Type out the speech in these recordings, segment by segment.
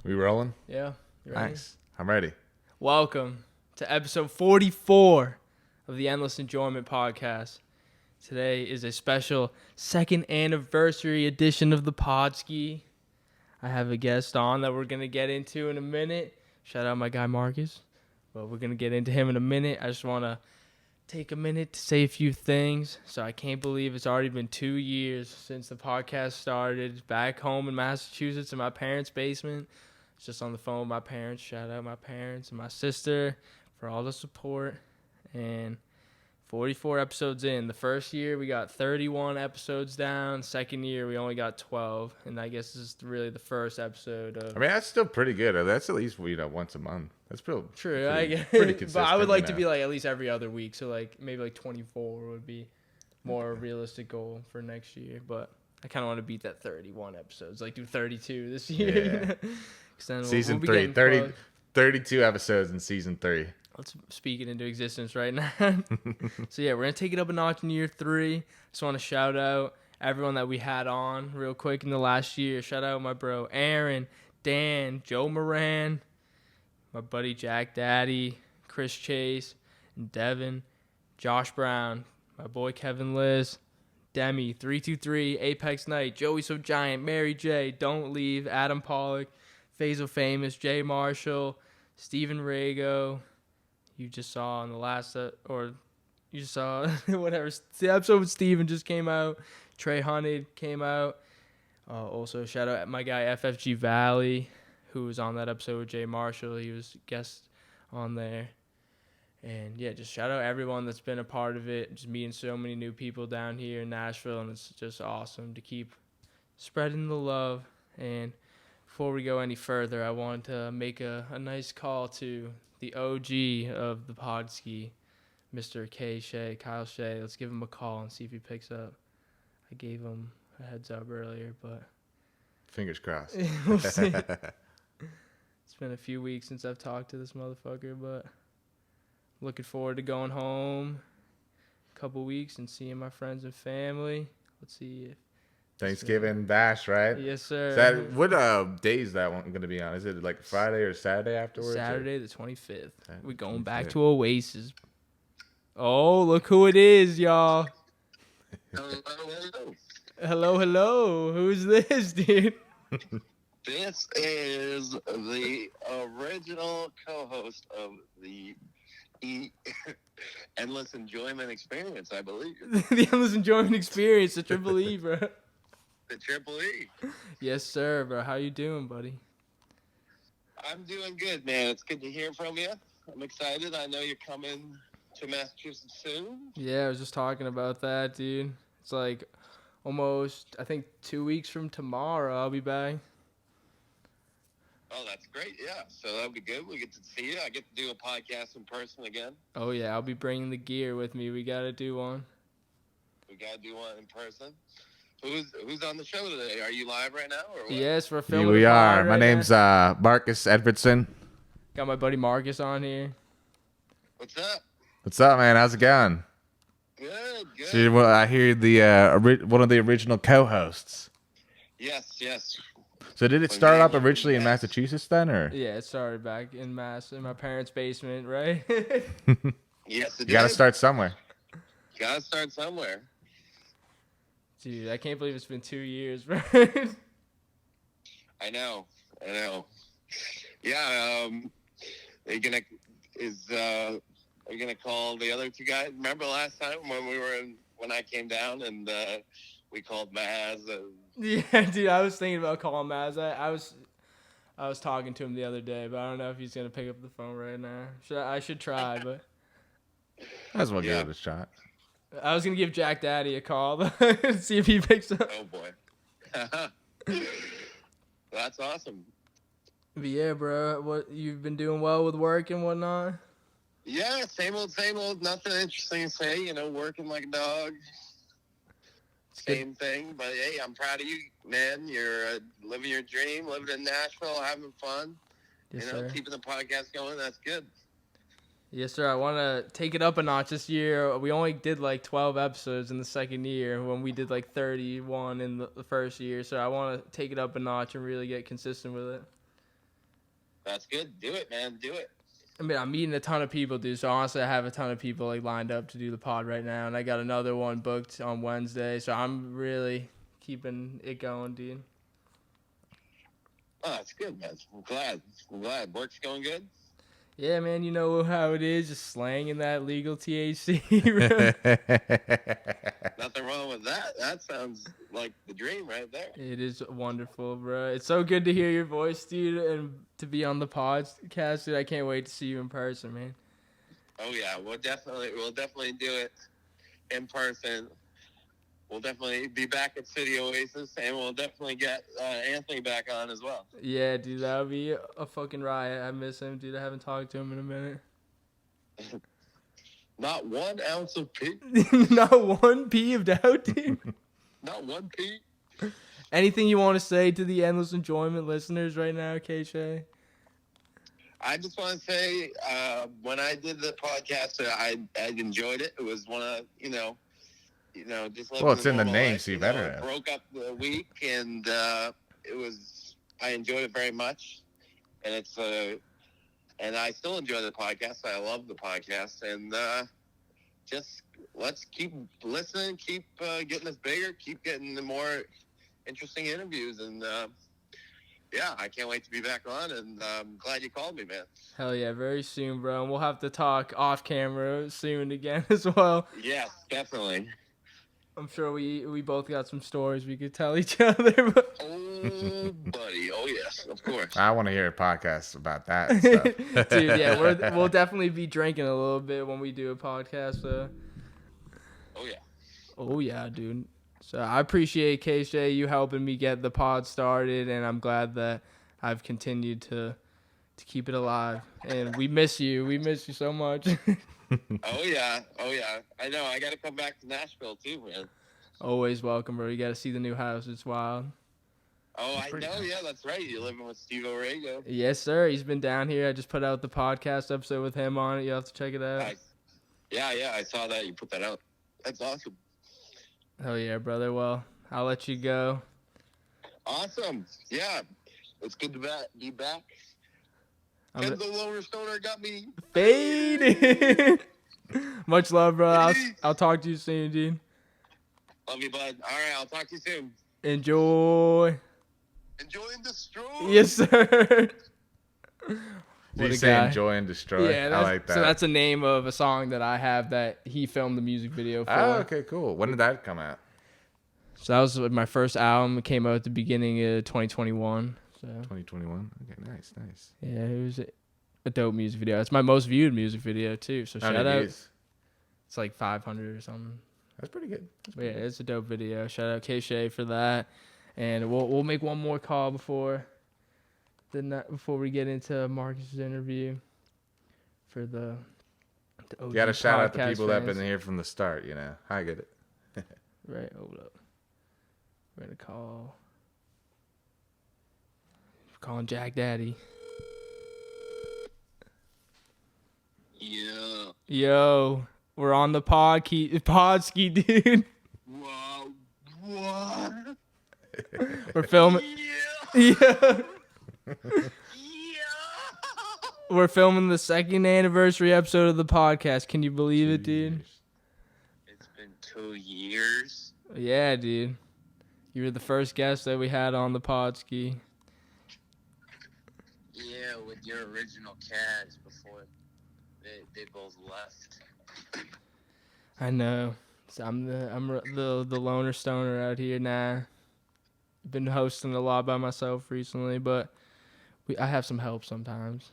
We rolling? Yeah. You ready? Nice. I'm ready. Welcome to episode 44 of the Endess Enjoyment Podcast. Today is a special second anniversary edition of the Podskeee. I have a guest on that we're going to get into in a minute. Shout out my guy Marcus. But we're going to get into him in a minute. I just want to take a minute to say a few things. So I can't believe it's already been 2 years since the podcast started. Back home in Massachusetts in my parents' basement. Just on the phone with my parents. Shout out my parents and my sister for all the support. And 44 episodes in. The first year we got 31 episodes down. Second year we only got 12. And I guess this is really the first episode of... I mean, that's still pretty good. That's at least, once a month. That's pretty True, I guess. Pretty consistent. But I would like to be like at least every other week. So like maybe like 24 would be more realistic goal for next year. But I kind of want to beat that 31 episodes. Like do 32 this year. Yeah. Season 3, 32 episodes in season 3. Let's speak it into existence right now. So yeah, we're going to take it up a notch in year 3. Just want to shout out everyone that we had on real quick in the last year. Shout out my bro Aaron, Dan, Joe Moran, my buddy Jack Daddy, Chris Chase, and Devin, Josh Brown, my boy Kevin Liz, Demi, 323, Apex Knight, Joey So Giant, Mary J, Don't Leave, Adam Pollock, Faisal Famous, Jay Marshall, Steven Rago. You just saw on the last, or you just saw whatever. The episode with Steven just came out. Trey Hunted came out. Also, shout out my guy FFG Valley, who was on that episode with Jay Marshall. He was guest on there. And yeah, just shout out everyone that's been a part of it. Just meeting so many new people down here in Nashville, and it's just awesome to keep spreading the love. And before we go any further, I want to make a nice call to the OG of the Podskeee, Mr. Kyle Shea. Let's give him a call and see if he picks up. I gave him a heads up earlier, but Fingers crossed. we'll see. It's been a few weeks since I've talked to this motherfucker, but looking forward to going home a couple weeks and seeing my friends and family. Let's see if Thanksgiving bash, right? Yes, sir. Is that, what day is that one going to be on? Is it like Friday or Saturday afterwards? Saturday the 25th. We're going 25th. back to Oasis. Oh, look who it is, y'all. Hello. Who's this, dude? This is the original co-host of the Endless Enjoyment Experience, I believe. The Endless Enjoyment Experience, the Triple E, bro. The Triple E. Yes, sir, bro. How you doing, buddy? I'm doing good, man. It's good to hear from you. I'm excited. I know you're coming to Massachusetts soon. Yeah, I was just talking about that, dude. It's like almost, I think, 2 weeks from tomorrow I'll be back. Oh, that's great. Yeah. So that'll be good. We get to see you. I get to do a podcast in person again. Oh, yeah. I'll be bringing the gear with me. We got to do one. We got to do one in person. Who's on the show today? Are you live right now? Or what? Yes, we're Yeah, filming. we are. My right name's now. Marcus Edvardsson. Got my buddy Marcus on here. What's up? What's up, man? How's it going? Good. So, well, I hear the one of the original co-hosts. Yes. So did it start up originally in Massachusetts then, or? Yeah, it started back in my parents' basement, right? Yes, it You got to did. start somewhere. Gotta start somewhere. Dude, I can't believe it's been 2 years, bro. I know. Yeah. Are you gonna call the other two guys? Remember last time when I came down and we called Maz? Yeah, dude, I was thinking about calling Maz. I was talking to him the other day, but I don't know if he's gonna pick up the phone right now. I should try, but Might as well give it a shot. I was gonna give Jack Daddy a call, see if he picks up. Oh boy. That's awesome. But yeah, bro, what you've been doing well with work and whatnot? Yeah, same old. Nothing interesting to say. Working like a dog. Same thing. But hey, I'm proud of you, man. You're living your dream, living in Nashville, having fun. Yes, sir. Keeping the podcast going. That's good. Yes, sir. I want to take it up a notch this year. We only did like 12 episodes in the second year when we did like 31 in the first year. So I want to take it up a notch and really get consistent with it. That's good. Do it, man. Do it. I mean, I'm meeting a ton of people, dude. So honestly, I have a ton of people like lined up to do the pod right now, and I got another one booked on Wednesday. So I'm really keeping it going, dude. Oh, that's good, man. I'm glad. Work's going good. Yeah, man. You know how it is, just slanging that legal THC. Nothing wrong with that. That sounds like the dream right there. It is wonderful, bro. It's so good to hear your voice, dude, and to be on the podcast, dude. I can't wait to see you in person, man. Oh yeah, we'll definitely do it in person. We'll definitely be back at City Oasis, and we'll definitely get Anthony back on as well. Yeah, dude, that would be a fucking riot. I miss him, dude. I haven't talked to him in a minute. Not 1 ounce of pee. Not one pee of doubt, dude. Not one pee. Anything you want to say to the Endless Enjoyment listeners right now, Shea? I just want to say, when I did the podcast, I enjoyed it. It was one of, just Well, it's in the normal name, life, so you better have. Broke up the week, and I enjoyed it very much, and and I still enjoy the podcast. I love the podcast, and just let's keep listening, keep getting this bigger, keep getting the more interesting interviews, and yeah, I can't wait to be back on, and I'm glad you called me, man. Hell yeah, very soon, bro. And we'll have to talk off camera soon again as well. Yes, definitely. I'm sure we both got some stories we could tell each other. But... Oh, buddy. Oh, yes, of course. I want to hear a podcast about that stuff. Dude, yeah, we'll definitely be drinking a little bit when we do a podcast. So. Oh, yeah. Oh, yeah, dude. So I appreciate, Shea, you helping me get the pod started, and I'm glad that I've continued to keep it alive. And we miss you. We miss you so much. Oh, yeah. Oh, yeah. I know. I got to come back to Nashville, too, man. Always welcome, bro. You got to see the new house. It's wild. Oh, I know. Yeah, that's right. You're living with Steve O'Rego. Yes, sir. He's been down here. I just put out the podcast episode with him on it. You have to check it out. Yeah. I saw that. You put that out. That's awesome. Oh, yeah, brother. Well, I'll let you go. Awesome. Yeah. It's good to be back. And the loner stoner got me faded. Much love, bro. I'll talk to you soon, dude. Love you, bud. All right, I'll talk to you soon. Enjoy. Enjoy and destroy. Yes, sir. Did you say enjoy and destroy? Yeah, I like that. So that's the name of a song that I have that he filmed the music video for. Oh, okay, cool. When did that come out? So that was my first album. It came out at the beginning of 2021. So 2021. Okay, nice. Yeah, it was a dope music video. It's my most viewed music video too. So shout out. It's like 500 or something. That's pretty good. Yeah, it's a dope video. Shout out Shea for that. And we'll make one more call before we get into Marcus's interview for the OG you got to shout out the people that have fans. been here from the start. I get it. Right, hold up. We're gonna call. Calling Jack Daddy. Yeah. Yo, we're on the Podskeee, dude. Wow. What? We're filming. Yeah. Yeah. Yeah. We're filming the second anniversary episode of the podcast. Can you believe it, dude? It's been 2 years. Yeah, dude. You were the first guest that we had on the Podskeee. Yeah, with your original cast before they both left. I know. So I'm the loner stoner out here now. Been hosting a lot by myself recently, but I have some help sometimes.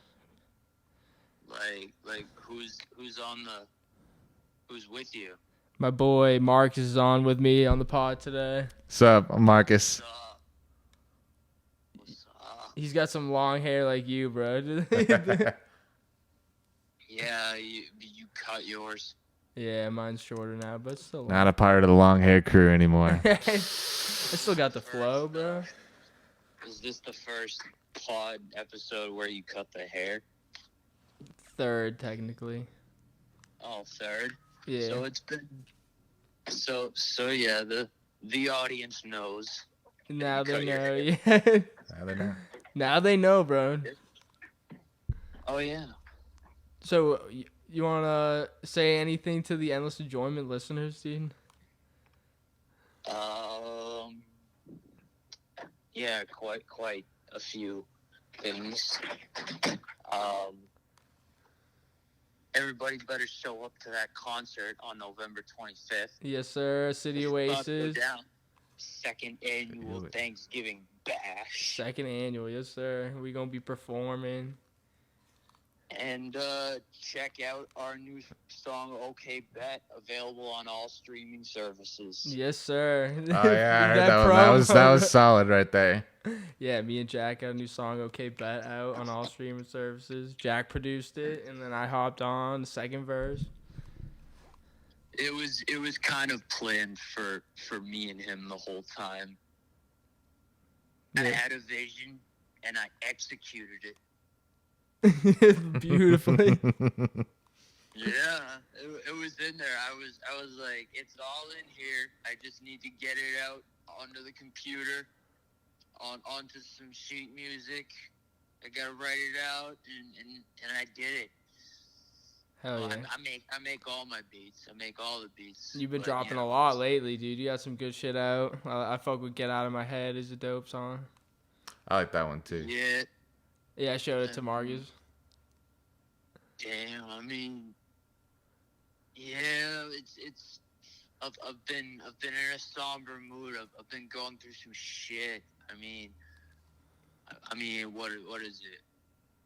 Like who's with you? My boy Marcus is on with me on the pod today. What's up, Marcus? What's up? He's got some long hair like you, bro. Yeah, you cut yours. Yeah, mine's shorter now, but it's still long. Not a part of the long hair crew anymore. I still got the flow, bro. Is this the first pod episode where you cut the hair? Third, technically. Oh, third. Yeah. So it's been. So yeah, the audience knows. Now they cut your know. hair. Yeah. Now they know. Now they know, bro. Oh yeah. So you want to say anything to the Endless Enjoyment listeners, dude? Yeah, quite a few things. Um, everybody better show up to that concert on November 25th. Yes, sir. City It's about to Oasis. go down. Second annual Thanksgiving bash. Second annual, yes, sir. We gonna be performing. And check out our new song, "Okay Bet," available on all streaming services. Yes, sir. Oh yeah, I heard that one. That was solid right there. Yeah, me and Jack got a new song, "Okay Bet," out on all streaming services. Jack produced it, and then I hopped on the second verse. It was kind of planned for me and him the whole time. Yeah. I had a vision, and I executed it. Beautifully. Yeah, it was in there. I was like, it's all in here. I just need to get it out onto the computer, onto some sheet music. I gotta write it out, and I did it. Hell yeah. I make all my beats. I make all the beats. You've been dropping a lot lately, dude. You got some good shit out. I fuck with "Get Out of My Head" is a dope song. I like that one too. Yeah. Yeah, I showed it to Marcus. Damn, I mean, yeah, it's. I've been in a somber mood. I've been going through some shit. I mean, what is it?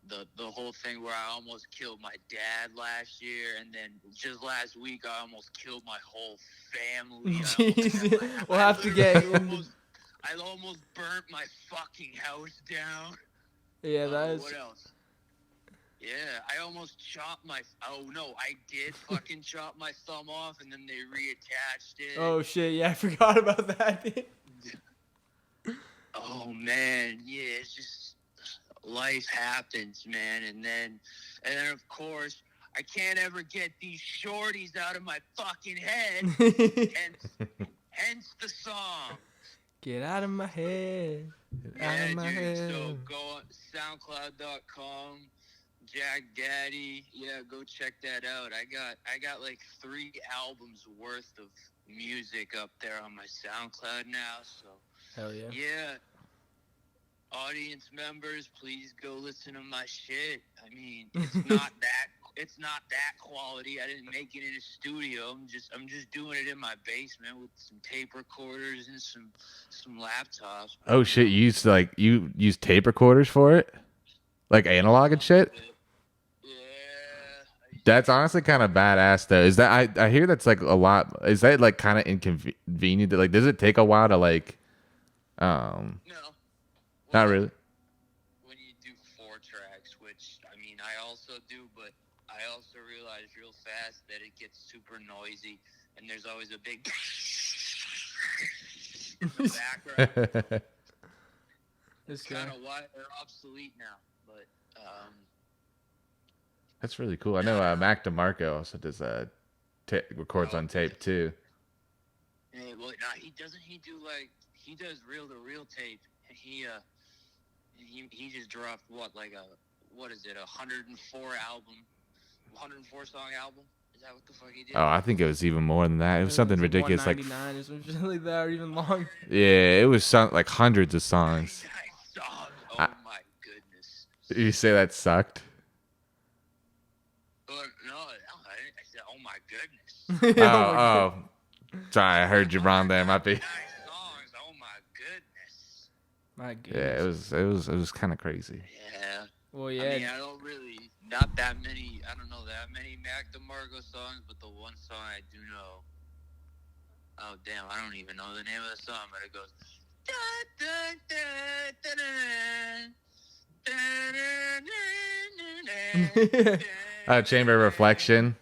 The whole thing where I almost killed my dad last year, and then just last week I almost killed my whole family. Jeez, we'll have to get. I almost burnt my fucking house down. Yeah, that's. What else? Yeah, I almost chopped my. Oh no, I did fucking chop my thumb off, and then they reattached it. Oh shit! Yeah, I forgot about that. Dude. Oh man, yeah, it's just life happens, man, and then of course I can't ever get these shorties out of my fucking head. hence the song. Get out of my head. Out of my head. So go on SoundCloud.com. Jack Daddy, yeah, go check that out. I got like 3 albums worth of music up there on my SoundCloud now. So hell yeah. Yeah. Audience members, please go listen to my shit. I mean, it's not that quality. I didn't make it in a studio. I'm just doing it in my basement with some tape recorders and some laptops. Oh shit, you use tape recorders for it? Like analog and shit? That's honestly kind of badass though. Is that I hear that's like a lot. Is that like kind of inconvenient? Like, does it take a while to like? No. Not really. When you do 4 tracks, which I mean I also do, but I also realized real fast that it gets super noisy, and there's always a big in the background. It's kind of why they're obsolete now, but. That's really cool. I know Mac DeMarco also does records on tape too. Hey, well, he doesn't. He does reel-to-reel tape. He just dropped what is it? 104 song album? Is that what the fuck he did? Oh, I think it was even more than that. It was something ridiculous, like 199 or something like that, or even long. Yeah, it was like hundreds of songs. Oh my goodness! You say that sucked? No, I said, oh my goodness. Oh, sorry, I heard you wrong there. Might be. Songs, oh my goodness. My goodness. Yeah, it was kind of crazy. Yeah. Well, yeah. I mean, not that many. I don't know that many Mac DeMarco songs, but the one song I do know. Oh damn, I don't even know the name of the song, but it goes. Chamber of Reflection.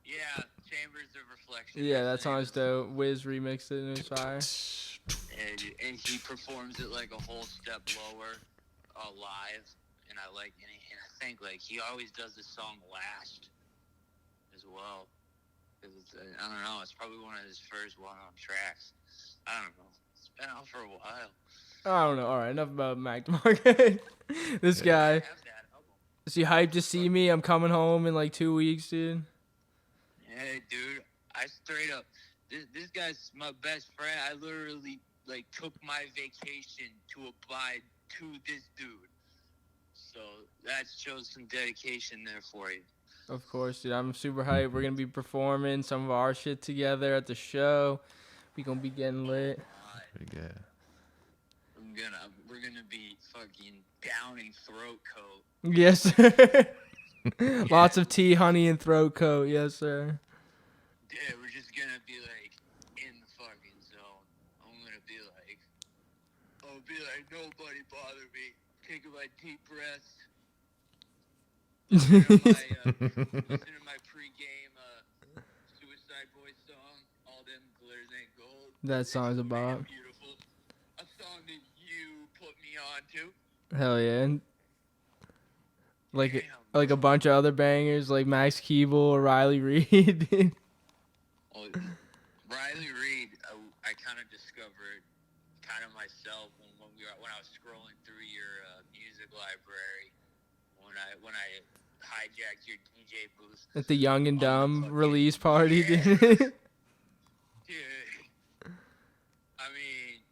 Yeah, Chambers of Reflection. Yeah, that song's dope. Wiz remixed it and it was fire. And he performs it like a whole step lower, live. And I think like he always does this song last as well. Cause I don't know, it's probably one of his first one-on tracks. I don't know. It's been out for a while. I don't know. All right, enough about Mac DeMarco. This guy. Is he hyped to see me? I'm coming home in like 2 weeks, dude. Hey, dude, I straight up. This guy's my best friend. I literally like took my vacation to abide to this dude. So that shows some dedication there for you. Of course, dude. I'm super hyped. We're gonna be performing some of our shit together at the show. We gonna be getting lit. Pretty good. We're gonna be fucking downing throat coat. Yes, sir. Lots of tea, honey, and throat coat. Yes, sir. Yeah, we're just gonna be like in the fucking zone. I'm gonna be like, nobody bother me. Taking my deep breaths. Listen to my pregame Suicide Boys song. All them glitters ain't gold. That song's about. Beautiful. A song that you put me on to. Hell yeah. And Damn. like a bunch of other bangers like Max Keeble or Riley Reid. Well, Riley Reid, I kind of discovered kind of myself when I was scrolling through your music library when I hijacked your DJ booth At the Young and Dumb release party, Yeah. dude. Dude, I mean,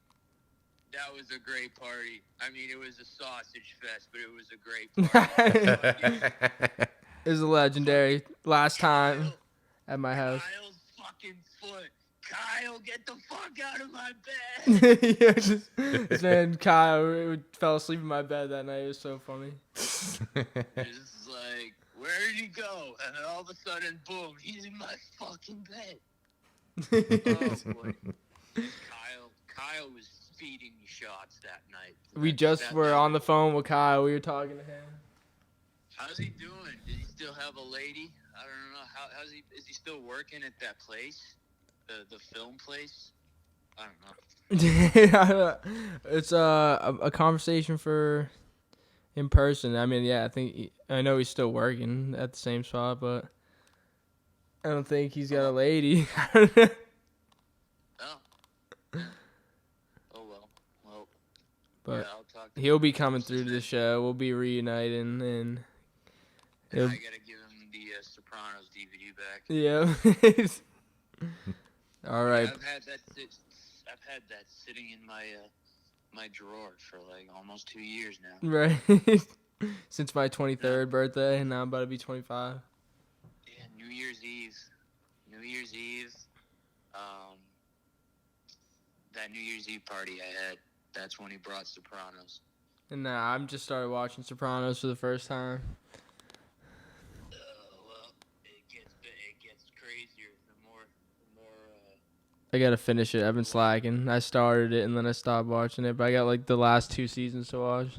that was a great party. I mean, it was a sausage fest, but it was a great party. It was a legendary last time at my house. Kyle's fucking foot. Kyle, get the fuck out of my bed. Yeah, this man Kyle fell asleep in my bed that night. It was so funny. It's like, where did he go? And then all of a sudden, boom, he's in my fucking bed. Oh boy. Kyle was feeding me shots that night. We just were on the phone with Kyle. We were talking to him. How's he doing? Does he still have a lady? I don't know. Is he still working at that place? The film place? I don't know. It's a conversation for in person. I mean, yeah, I know he's still working at the same spot, but I don't think he's got a lady. Oh. Well. But yeah, I'll talk to he'll him. be coming through to the show. We'll be reuniting, and And I it'll- gotta give him the Sopranos DVD back. yeah. All right. I've had that sitting in my drawer for like almost 2 years now. Right. Since my 23rd birthday, and now I'm about to be 25. Yeah, New Year's Eve. That New Year's Eve party I had, that's when he brought Sopranos. And now I'm just started watching Sopranos for the first time. Well, it gets crazier the more I gotta finish it. I've been slacking. I started it and then I stopped watching it, but I got like the last 2 seasons to watch.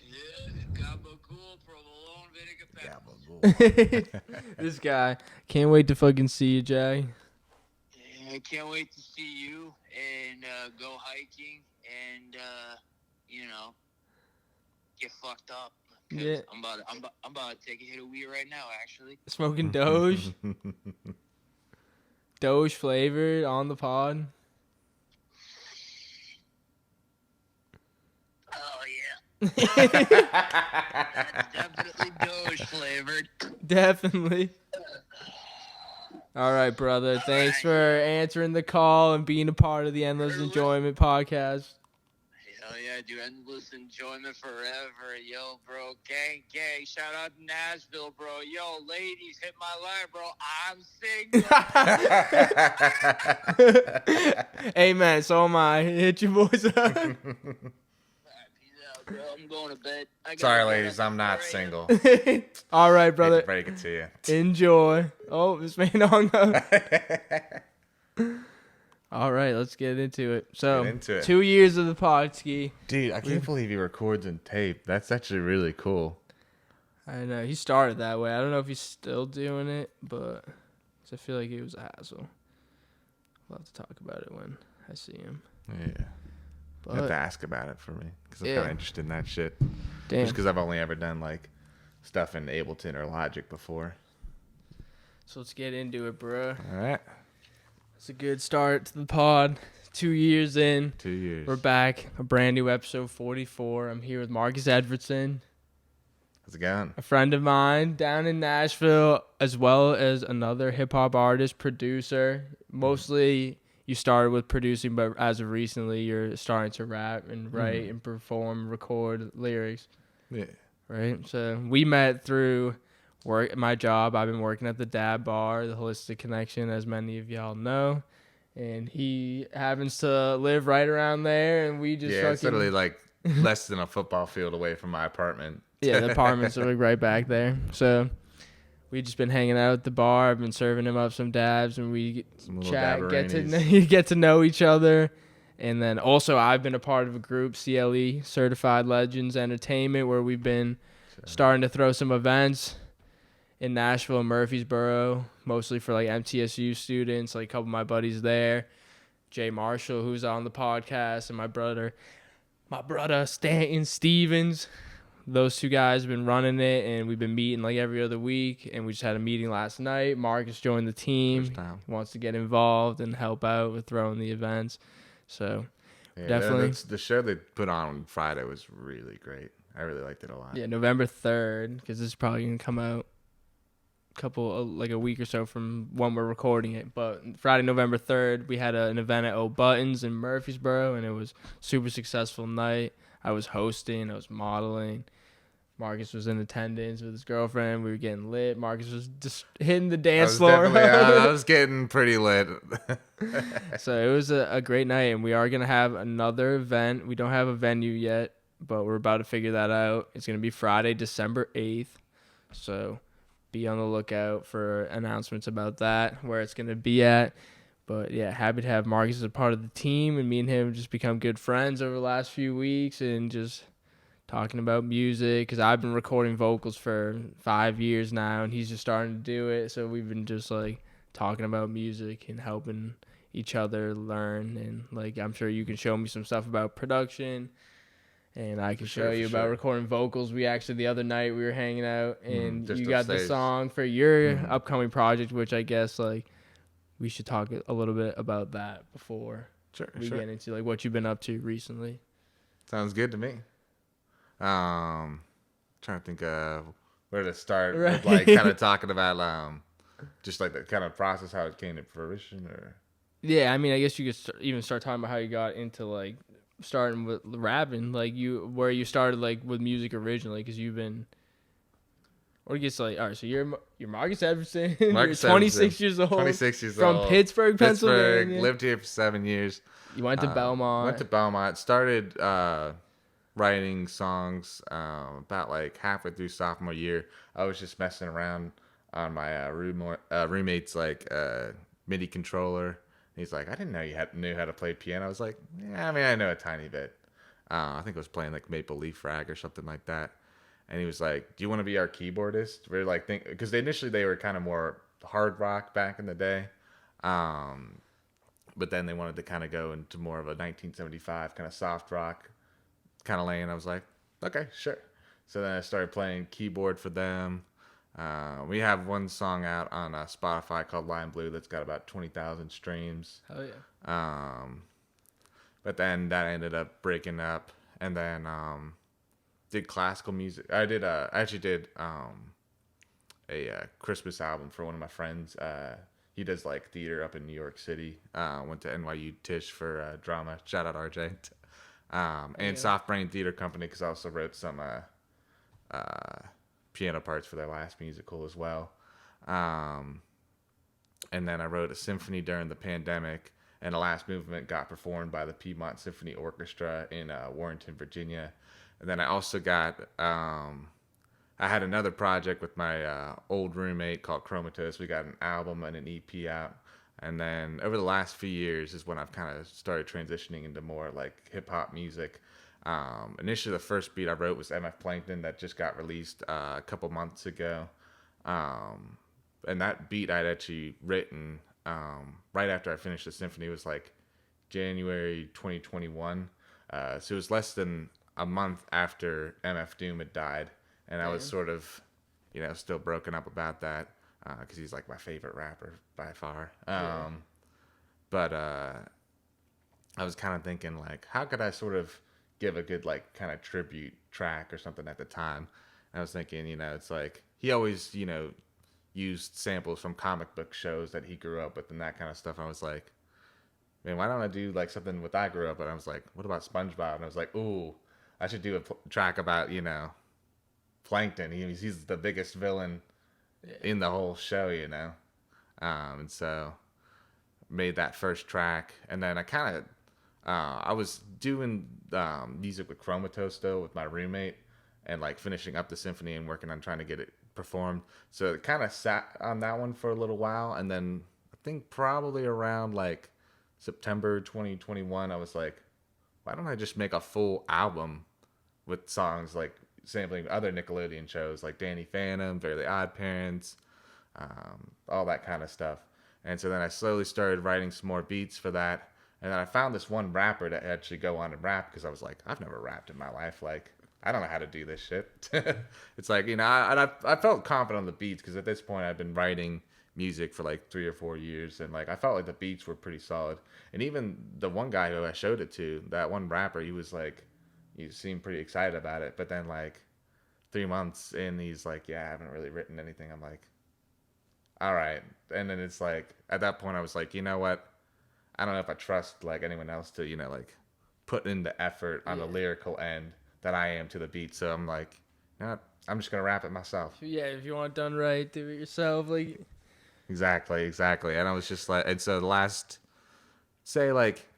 yeah, gabagool, provolone, vinegar, pepper. This guy. Can't wait to fucking see you, Jay. Yeah, I can't wait to see you and go hiking and get fucked up. 'Cause Yeah. I'm about to take a hit of weed right now, actually. Smoking Doge. Doge flavored on the pod. Oh yeah. That's definitely Doge flavored. Definitely. All right, brother. Thanks for answering the call and being a part of the Endless Enjoyment Podcast. Hell yeah, dude. Endless enjoyment forever. Yo, bro. Gang. Shout out to Nashville, bro. Yo, ladies, hit my line, bro. I'm single. Hey, man, so am I. Hit your boys up. All right, peace out, bro. I'm going to bed. Sorry, ladies, I'm not single. All right, Hate brother. to break it to you. Enjoy. Oh, this man hung up. All right, let's get into it. So, Get into it. 2 years of the Podskeee. Dude, I can't believe he records and tape. That's actually really cool. I know. He started that way. I don't know if he's still doing it, but I feel like it was a hassle. We'll have to talk about it when I see him. Yeah. You have But to ask about it for me because I'm Yeah. kind of interested in that shit. damn. Just because I've only ever done like stuff in Ableton or Logic before. So let's get into it, bro. All right. It's a good start to the pod. 2 years in. 2 years. We're back. A brand new episode 44. I'm here with Marcus Edvardsson. How's it going? A friend of mine down in Nashville, as well as another hip hop artist, producer. Mostly you started with producing, but as of recently, you're starting to rap and write and perform, record lyrics. Yeah. Right. So we met through work. My job. I've been working at the Dab Bar, the Holistic Connection, as many of y'all know. And he happens to live right around there, and we just It's literally like less than a football field away from my apartment. Yeah, the apartments are like right back there. So we just been hanging out at the bar. I've been serving him up some dabs, and we chat, get to know each other. And then also I've been a part of a group, CLE, Certified Legends Entertainment, where we've been starting to throw some events in Nashville and Murfreesboro, mostly for like MTSU students, like a couple of my buddies there. Jay Marshall, who's on the podcast, and my brother Stanton Stevens. Those two guys have been running it, and we've been meeting like every other week, and we just had a meeting last night. Marcus joined the team. He wants to get involved and help out with throwing the events. So definitely. The show they put on Friday was really great. I really liked it a lot. Yeah, November 3rd, because this is probably going to come out a week or so from when we're recording it. But Friday, November 3rd, we had an event at O'Buttons in Murfreesboro, and it was a super successful night. I was hosting, I was modeling. Marcus was in attendance with his girlfriend. We were getting lit. Marcus was just hitting the dance floor. I was getting pretty lit. So it was a great night, and we are going to have another event. We don't have a venue yet, but we're about to figure that out. It's going to be Friday, December 8th. So be on the lookout for announcements about that, where it's going to be at. But yeah, happy to have Marcus as a part of the team, and me and him just become good friends over the last few weeks and just talking about music, because I've been recording vocals for 5 years now, and he's just starting to do it. So we've been just like talking about music and helping each other learn. And like, I'm sure you can show me some stuff about production, and I can show you about recording vocals. We actually, the other night, we were hanging out, and you got the song for your upcoming project, which I guess like we should talk a little bit about that before we get into like what you've been up to recently. Sounds good to me. Trying to think of where to start with, like kind of talking about just like the kind of process, how it came to fruition, or yeah, I mean, I guess you could even start talking about how you got into like starting with rapping, like where you started like with music originally, because you've been. Or gets like, all right, so you're Marcus Edvardsson. You're 26 years old. 26 years old. From Pittsburgh, Pennsylvania. Lived here for 7 years. You went to Belmont. Went to Belmont. Started writing songs about like halfway through sophomore year. I was just messing around on my roommate's like MIDI controller. He's like, I didn't know you knew how to play piano. I was like, yeah, I mean, I know a tiny bit. I think I was playing like Maple Leaf Rag or something like that. And he was like, do you want to be our keyboardist? We're like, because initially they were kind of more hard rock back in the day. But then they wanted to kind of go into more of a 1975 kind of soft rock kind of lane. I was like, okay, sure. So then I started playing keyboard for them. We have one song out on Spotify called Lime Blue that's got about 20,000 streams. Hell yeah. But then that ended up breaking up. And then did classical music. I actually did a Christmas album for one of my friends. He does like theater up in New York City. Went to NYU Tisch for drama. Shout out RJ. And Soft Brain Theater Company, because I also wrote some piano parts for their last musical as well. And then I wrote a symphony during the pandemic, and the last movement got performed by the Piedmont Symphony Orchestra in Warrenton, Virginia. And then I also got, I had another project with my old roommate called Chromatos. We got an album and an EP out. And then over the last few years is when I've kind of started transitioning into more like hip hop music. Initially, the first beat I wrote was MF Plankton that just got released a couple months ago. And that beat I'd actually written right after I finished the symphony. It was like January 2021. So it was less than a month after MF Doom had died, and I was sort of, still broken up about that because he's like my favorite rapper by far. But I was kind of thinking like, how could I sort of give a good like kind of tribute track or something at the time? I was thinking, it's like he always, used samples from comic book shows that he grew up with and that kind of stuff. I was like, man, why don't I do like something with I grew up? And I was like, what about SpongeBob? And I was like, ooh, I should do a track about, Plankton. He's the biggest villain in the whole show, and so made that first track. And then I kind of, I was doing music with Chromato still with my roommate and like finishing up the symphony and working on trying to get it performed. So it kind of sat on that one for a little while. And then I think probably around like September 2021, I was like, why don't I just make a full album with songs like sampling other Nickelodeon shows like Danny Phantom, Fairly Odd Parents, all that kind of stuff. And so then I slowly started writing some more beats for that. And then I found this one rapper to actually go on and rap because I was like, I've never rapped in my life. Like, I don't know how to do this shit. It's like, I felt confident on the beats because at this point I've been writing music for like 3 or 4 years. And like, I felt like the beats were pretty solid. And even the one guy who I showed it to, that one rapper, he was like, he seemed pretty excited about it. But then like 3 months in, he's like, yeah, I haven't really written anything. I'm like, all right. And then it's like, at that point I was like, you know what? I don't know if I trust like anyone else to, like put in the effort on the lyrical end that I am to the beat. So I'm like, I'm just going to rap it myself. Yeah, if you want it done right, do it yourself. Like, Exactly. And I was just like, and so the last, say like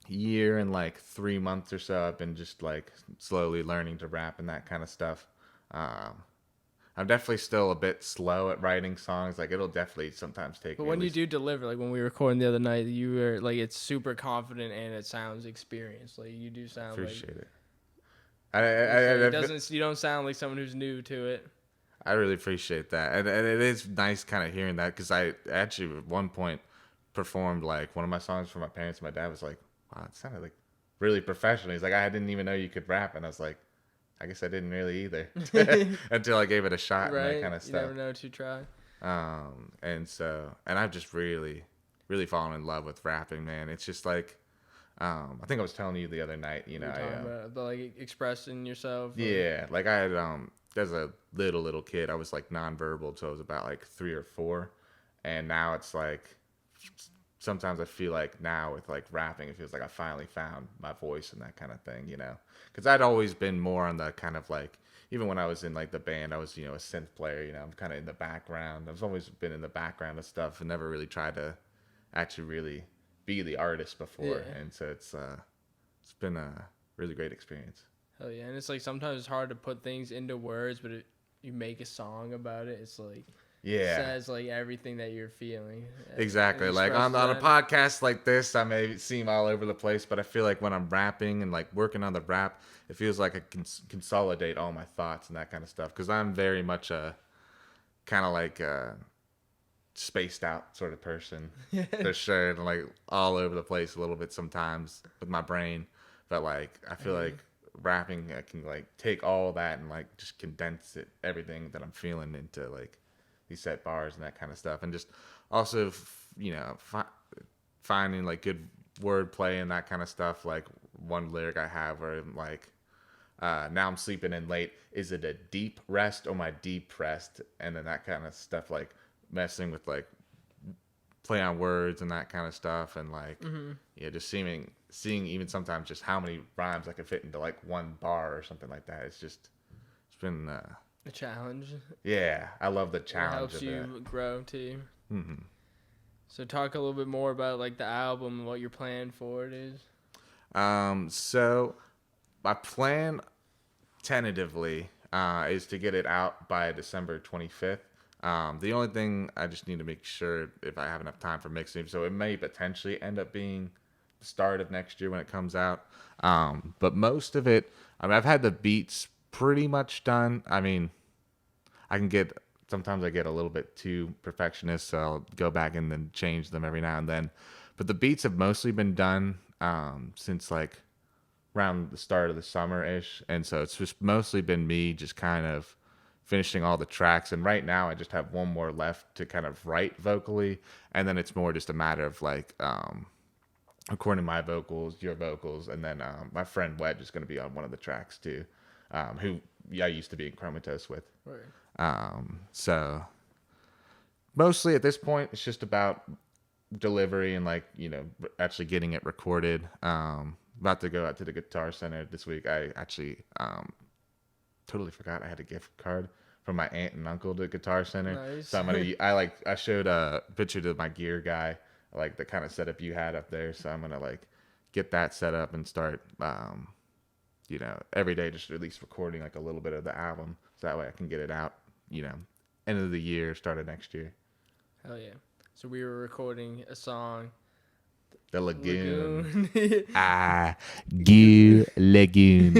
year and like 3 months or so, I've been just like slowly learning to rap and that kind of stuff. I'm definitely still a bit slow at writing songs. Like it'll definitely sometimes take. But when you do deliver, like when we were recording the other night, you were like, it's super confident and it sounds experienced. Like you do sound appreciate like. it. You don't sound like someone who's new to it. I really appreciate that, and it is nice kind of hearing that because I actually at one point performed like one of my songs for my parents. And my dad was like, "Wow, it sounded like really professional." He's like, "I didn't even know you could rap," and I was like, I guess I didn't really either until I gave it a shot and that kind of stuff. You never know to try. And I've just really, really fallen in love with rapping, man. It's just like, I think I was telling you the other night, about like expressing yourself. Yeah, like I had, as a little kid, I was like nonverbal until I was about like 3 or 4, and now it's like sometimes I feel like now with like rapping, it feels like I finally found my voice and that kind of thing, because I'd always been more on the kind of like, even when I was in like the band, I was, a synth player, I'm kind of in the background. I've always been in the background of stuff and never really tried to actually really be the artist before. Yeah. And so it's been a really great experience. Hell yeah. And it's like sometimes it's hard to put things into words, but you make a song about it. It's like, says like everything that you're feeling. Exactly. Like on a podcast like this, I may seem all over the place, but I feel like when I'm rapping and like working on the rap, it feels like I can consolidate all my thoughts and that kind of stuff. Because I'm very much a kind of like a spaced out sort of person, for sure, and like all over the place a little bit sometimes with my brain. But like I feel like rapping, I can like take all that and like just condense it, everything that I'm feeling into like these set bars and that kind of stuff, and just also finding like good wordplay and that kind of stuff. Like one lyric I have where I'm like, now I'm sleeping in late, is it a deep rest or my depressed? And then that kind of stuff, like messing with like play on words and that kind of stuff, and like just seeing even sometimes just how many rhymes I could fit into like one bar or something like that. It's been a challenge. Yeah, I love the challenge. It helps you grow too. Mm-hmm. So talk a little bit more about like the album and what your plan for it is. So my plan tentatively is to get it out by December 25th. The only thing I just need to make sure if I have enough time for mixing, so it may potentially end up being the start of next year when it comes out. But most of it, I've had the beats pretty much done. I mean, sometimes I get a little bit too perfectionist, so I'll go back and then change them every now and then. But the beats have mostly been done since like around the start of the summer-ish. And so it's just mostly been me just kind of finishing all the tracks. And right now I just have one more left to kind of write vocally. And then it's more just a matter of like recording my vocals, your vocals, and then my friend Wedge is going to be on one of the tracks too. Who I used to be in Chromatose with. Right. So mostly at this point, it's just about delivery and like, you know, actually getting it recorded. About to go out to the Guitar Center this week. I actually totally forgot I had a gift card from my aunt and uncle to the Guitar Center. Nice. So I showed a picture to my gear guy, like the kind of setup you had up there. So I'm gonna like get that set up and start, you know, every day just at least recording like a little bit of the album, so that way I can get it out, you know, end of the year, start of next year. Hell yeah. So we were recording a song. The Lagoon. Lagoon.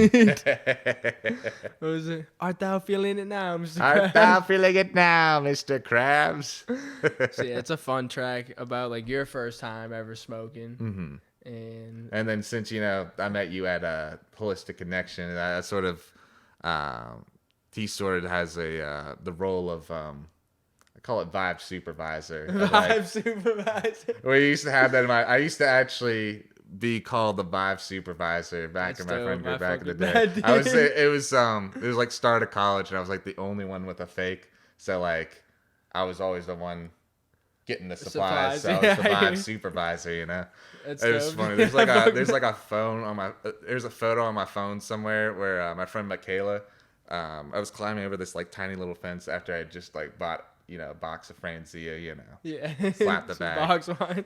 What was it? Art thou feeling it now, Mr. Krabs? Art thou feeling it now, Mr. Krabs? So yeah, it's a fun track about like your first time ever smoking. Mm-hmm. And then since, you know, I met you at a Holistic Connection, and I sort of, he sort of has the role of, I call it vibe supervisor. Supervisor. We used to have that in I used to actually be called the vibe supervisor back in my friend group back in the day. It was like start of college, and I was like the only one with a fake. So like, I was always the one getting the supplies. So I was the vibe supervisor, you know. It was funny. There's a phone on my there's a photo on my phone somewhere where my friend Michaela, I was climbing over this like tiny little fence after I had just like bought, you know, a box of Franzia, you know. Yeah. Slap the bag. Box wine.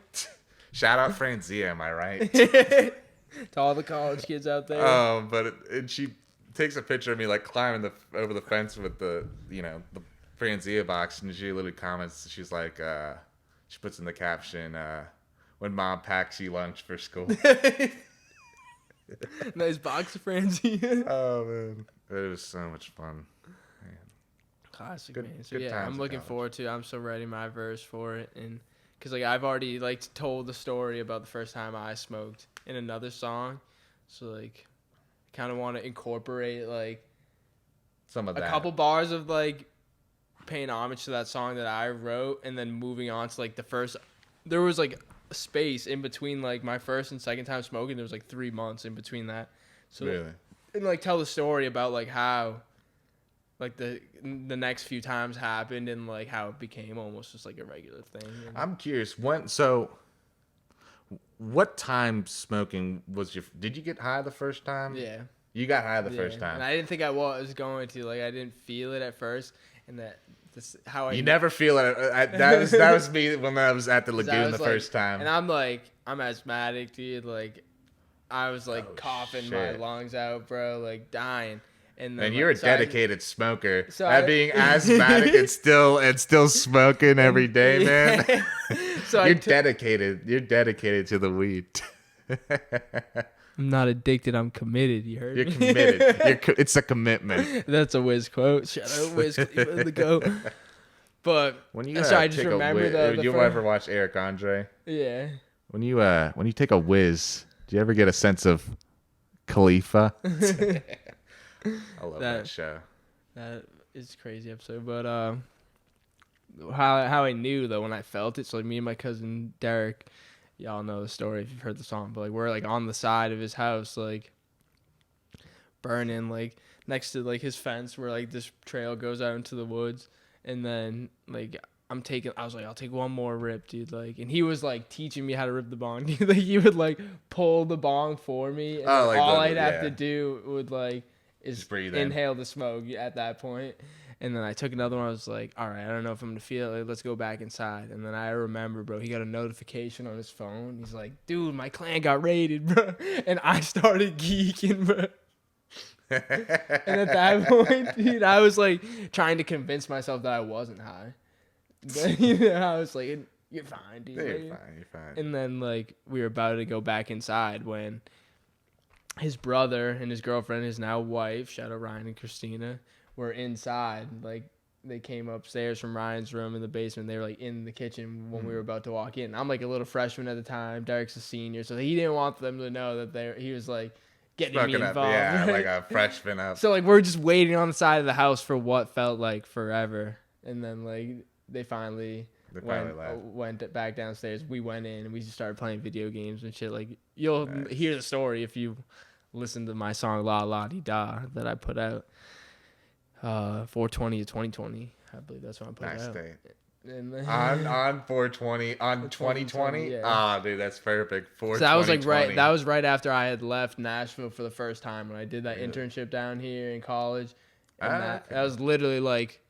Shout out Franzia, am I right? To all the college kids out there. And she takes a picture of me like climbing over the fence with the, you know, the Franzia box, and she literally comments, she's like, she puts in the caption, when mom packs you lunch for school. Nice box of Franzia. Oh man, it was so much fun. Man. Classic, Good, man. So good yeah, I'm looking forward to it. I'm so ready my verse for it, and because like I've already like told the story about the first time I smoked in another song, so like I kind of want to incorporate like some of that, a couple bars of like paying homage to that song that I wrote, and then moving on to like the first. There was like a space in between like my first and second time smoking. There was like 3 months in between that. So really, and like tell the story about like how like the next few times happened, and like how it became almost just like a regular thing. I'm curious, what time smoking was did you get high the first time? Yeah. You got high the first time. And I didn't think I was going to. Like I didn't feel it at first, and You never feel it. That was me when I was at the Lagoon the first time. And I'm asthmatic, dude. Like I was like coughing my lungs out, bro, like dying. And you're a dedicated smoker. So being asthmatic and still smoking every day, man. So you're dedicated. You're dedicated to the weed. I'm not addicted. I'm committed. You heard me? You're committed. It's a commitment. That's a Wiz quote. Shout out Wiz Khalifa, the GOAT. But when you I just remember you ever watch Eric Andre? Yeah. When you take a whiz, do you ever get a sense of Khalifa? I love that show. That is a crazy episode. But how I knew though when I felt it, so like me and my cousin Derek, y'all know the story if you've heard the song, but like we're like on the side of his house, like burning, like next to like his fence where like this trail goes out into the woods, and then like I was like, I'll take one more rip, dude. Like, and he was like teaching me how to rip the bong. Like he would like pull the bong for me, and all I'd have to do would like is inhale the smoke at that point. And then I took another one. I was like, all right, I don't know if I'm going to feel it. Let's go back inside. And then I remember, bro, he got a notification on his phone. He's like, dude, my clan got raided, bro. And I started geeking, bro. And at that point, dude, I was like trying to convince myself that I wasn't high. But, I was like, you're fine, dude. You're fine. And then like we were about to go back inside when his brother and his girlfriend, his now wife, shout out Ryan and Christina, were inside. Like they came upstairs from Ryan's room in the basement. They were like in the kitchen when we were about to walk in. I'm like a little freshman at the time. Derek's a senior, so he didn't want them to know that he was like getting me involved. Yeah, right? Like a freshman up. So like we're just waiting on the side of the house for what felt like forever, and then like they finally went back downstairs. We went in and we just started playing video games and shit. Like you'll hear the story if you listen to my song La La Di Da that I put out. 420 to 2020. I believe that's when I put Nice it out. date. And On 420 on 2020. yeah. Ah, dude, that's perfect. For So that was like 2020. that was right after I had left Nashville for the first time when I did that Really? internship down here in college. And Okay. that was literally like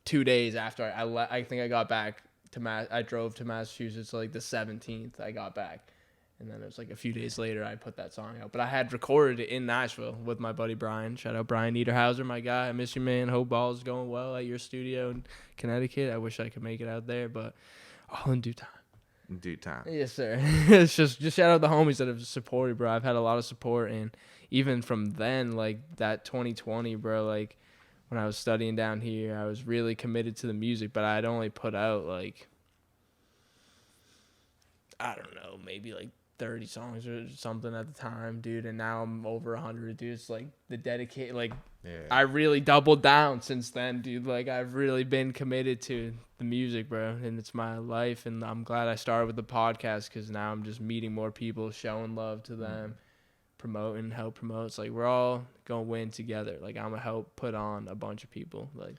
2 days after I think I got back to I drove to Massachusetts like the 17th I got back. And then it was like a few days later I put that song out. But I had recorded it in Nashville with my buddy Brian. Shout out Brian Niederhauser, my guy. I miss you, man. Hope all is going well at your studio in Connecticut. I wish I could make it out there, but all in due time. In due time. Yes, sir. It's just shout out the homies that have supported, bro. I've had a lot of support, and even from then, like that 2020, bro, like when I was studying down here, I was really committed to the music, but I'd only put out like, I don't know, maybe like 30 songs or something at the time, dude, and now I'm over 100, dude. It's like the dedicate, like Yeah. I really doubled down since then, dude. Like I've really been committed to the music, bro, and it's my life, and I'm glad I started with the podcast because now I'm just meeting more people, showing love to them, promoting, help promote. It's like we're all gonna win together. Like I'm gonna help put on a bunch of people, like.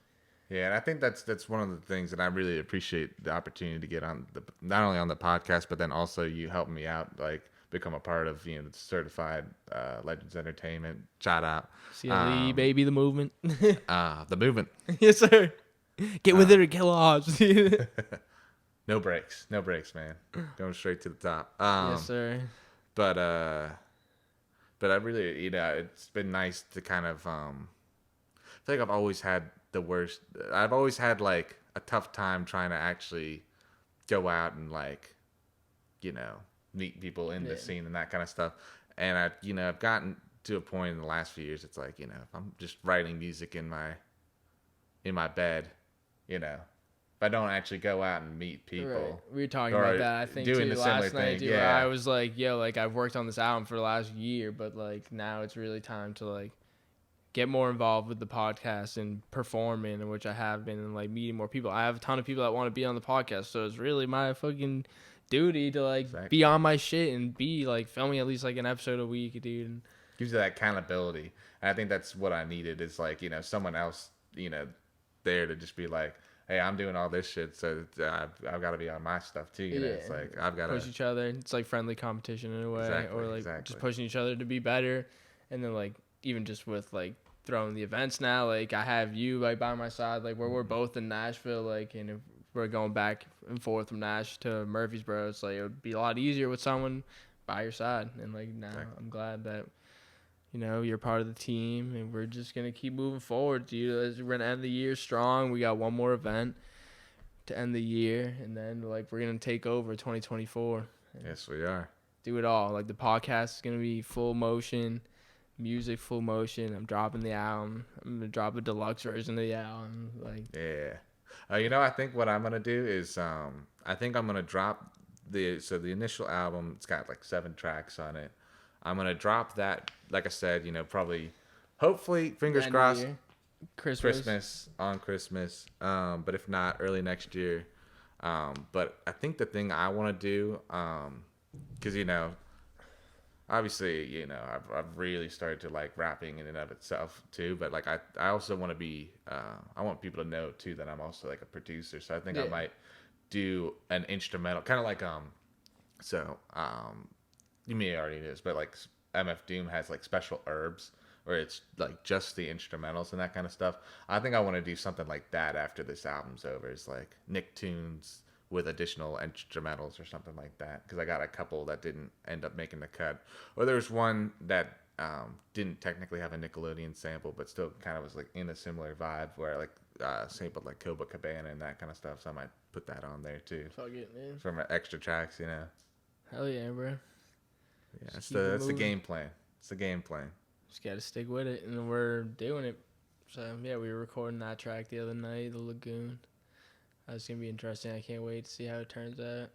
Yeah, and I think that's one of the things that I really appreciate the opportunity to get on not only on the podcast, but then also you helping me out, like become a part of the certified Legends Entertainment. Shout out, CLE, baby, the movement. the movement. Yes, sir. Get with it or get lost. No breaks, man. Going straight to the top. Yes, sir. But I really, it's been nice to kind of I feel like I've always had I've always had like a tough time trying to actually go out and like, meet people in the scene and that kind of stuff. And I've gotten to a point in the last few years, it's like, if I'm just writing music in my bed, if I don't actually go out and meet people. Right. We were talking about that, I think, doing too, the similar last night, thing. dude. Yeah. I was like, yo, like, I've worked on this album for the last year, but, like, now it's really time to, like, get more involved with the podcast and performing, in which I have been, and, like, meeting more people. I have a ton of people that want to be on the podcast, so it's really my fucking duty to, like, be on my shit and be, like, filming at least, like, an episode a week, dude. And gives you that accountability. And I think that's what I needed is, like, someone else, there to just be like, hey, I'm doing all this shit, so I've got to be on my stuff too. It's like I've got to push each other. It's like friendly competition in a way, or like just pushing each other to be better. And then like even just with like throwing the events now, like I have you like by my side, like where we're both in Nashville, like, and if we're going back and forth from Nash to Murfreesboro, it's like it would be a lot easier with someone by your side. And like now I'm glad that you're part of the team, and we're just going to keep moving forward, dude. We're going to end the year strong. We got one more event to end the year, and then, like, we're going to take over 2024. Yes, we are. Do it all. Like, the podcast is going to be full motion, music full motion. I'm dropping the album. I'm going to drop a deluxe version of the album. Like, yeah. I think what I'm going to do is I think I'm going to drop the initial album. It's got, like, 7 tracks on it. I'm going to drop that, like I said, probably, hopefully, fingers crossed, Christmas, on Christmas. But if not, early next year. But I think the thing I want to do, because, obviously, I've really started to like rapping in and of itself too. But like, I also want to be, I want people to know too that I'm also like a producer. So I think I might do an instrumental, kind of like, you may already know this, but like MF Doom has like special herbs where it's like just the instrumentals and that kind of stuff. I think I want to do something like that after this album's over. It's like Nicktoons with additional instrumentals or something like that. Because I got a couple that didn't end up making the cut. Or there's one that didn't technically have a Nickelodeon sample, but still kind of was like in a similar vibe where I like sampled like Copacabana and that kind of stuff. So I might put that on there too. fuck it, man. From extra tracks, Hell yeah, bro. Yeah, that's the game plan. It's the game plan. Just got to stick with it, and we're doing it. So, yeah, we were recording that track the other night, The Lagoon. That's going to be interesting. I can't wait to see how it turns out.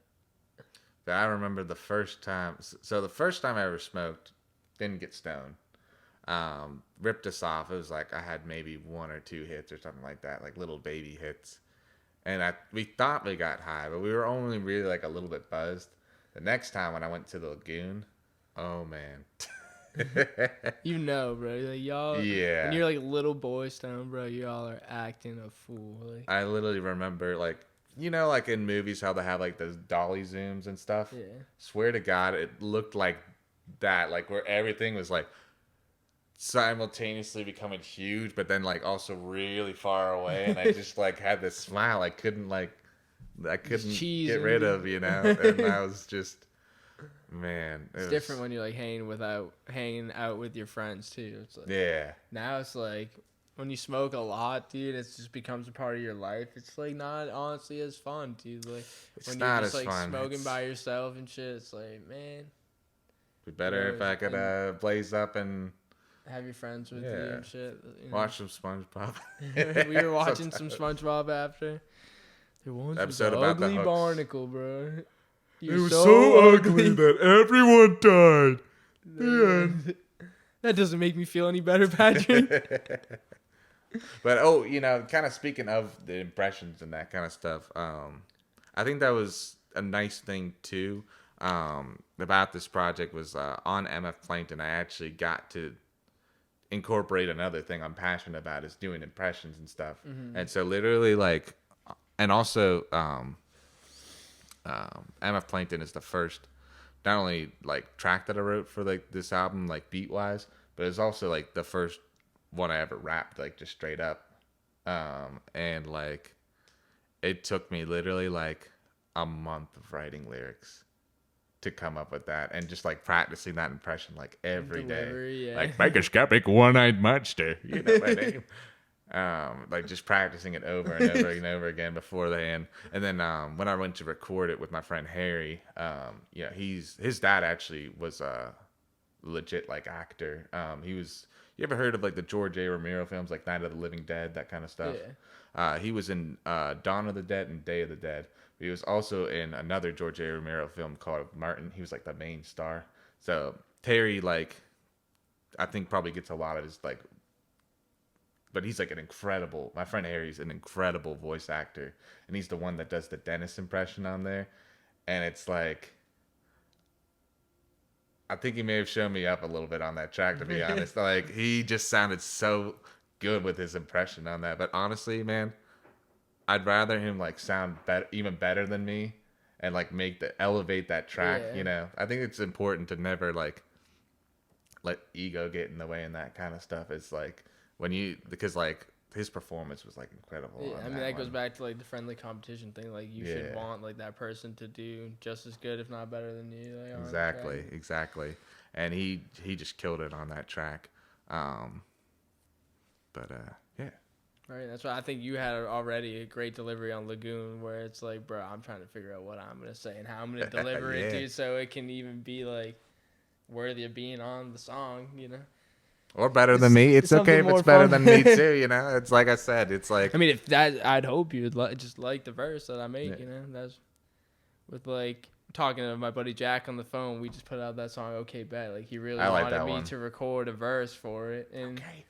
But I remember the first time. So the first time I ever smoked, didn't get stoned. Ripped us off. It was like I had maybe 1 or 2 hits or something like that, like little baby hits. And we thought we got high, but we were only really like a little bit buzzed. The next time when I went to the Lagoon, oh man. You know, bro. Like y'all. Yeah. When you're like little boys town, bro, y'all are acting a fool. Like, I literally remember, like, you know, like in movies how they have like those dolly zooms and stuff. yeah. Swear to God, it looked like that, like where everything was like simultaneously becoming huge, but then like also really far away, and I just like had this smile I couldn't get rid of, you know. And I was just, man, It's different when you're like hanging out with your friends too. It's like, yeah. now it's like when you smoke a lot, dude, it just becomes a part of your life. It's like not honestly as fun, dude. Like It's when not you're just as like fun. smoking It's by yourself and shit, it's like, man, be better if I could blaze up and have your friends with you and shit. You know? watch some SpongeBob. We were watching some SpongeBob after. There once was Episode an about the ugly hooks. barnacle, bro. It was so ugly that everyone died. The That doesn't make me feel any better, Patrick. But you know, kind of speaking of the impressions and that kind of stuff, I think that was a nice thing too. About this project was on MF Plankton. I actually got to incorporate another thing I'm passionate about is doing impressions and stuff. Mm-hmm. And so literally like, and also MF Plankton is the first not only like track that I wrote for like this album, like beat wise, but it's also like the first one I ever rapped, like just straight up. And like it took me literally like a month of writing lyrics to come up with that, and just like practicing that impression like every day. Yeah. Like microscopic one-eyed monster, you know my name. Like just practicing it over and over and over again beforehand. And then when I went to record it with my friend Harry, you know, his dad actually was a legit like actor. You ever heard of like the George A. Romero films, like Night of the Living Dead, that kind of stuff? Yeah. He was in Dawn of the Dead and Day of the Dead. He was also in another George A. Romero film called Martin. He was like the main star. So Terry, like, I think probably gets a lot of his like, but he's like my friend Harry's an incredible voice actor, and he's the one that does the Dennis impression on there. And it's like, I think he may have shown me up a little bit on that track, to be honest. Like, he just sounded so good with his impression on that. But honestly, man, I'd rather him like sound even better than me, and like elevate that track. Yeah. You know, I think it's important to never like let ego get in the way and that kind of stuff. It's like because like his performance was like incredible. Yeah, I mean that goes back to like the friendly competition thing. Like you should want like that person to do just as good, if not better than you. Like, Exactly. And he just killed it on that track. Yeah. Right, that's why I think you had already a great delivery on Lagoon, where it's like, bro, I'm trying to figure out what I'm gonna say and how I'm gonna deliver it, dude, so it can even be like worthy of being on the song, you know. Or better than me. It's okay if it's better than me too, you know. It's like I said, it's like, I mean, if that, I'd hope you'd just like the verse that I make, you know. That's with like talking to my buddy Jack on the phone. We just put out that song, Okay Bet. Like he really wanted me to record a verse for it, and okay.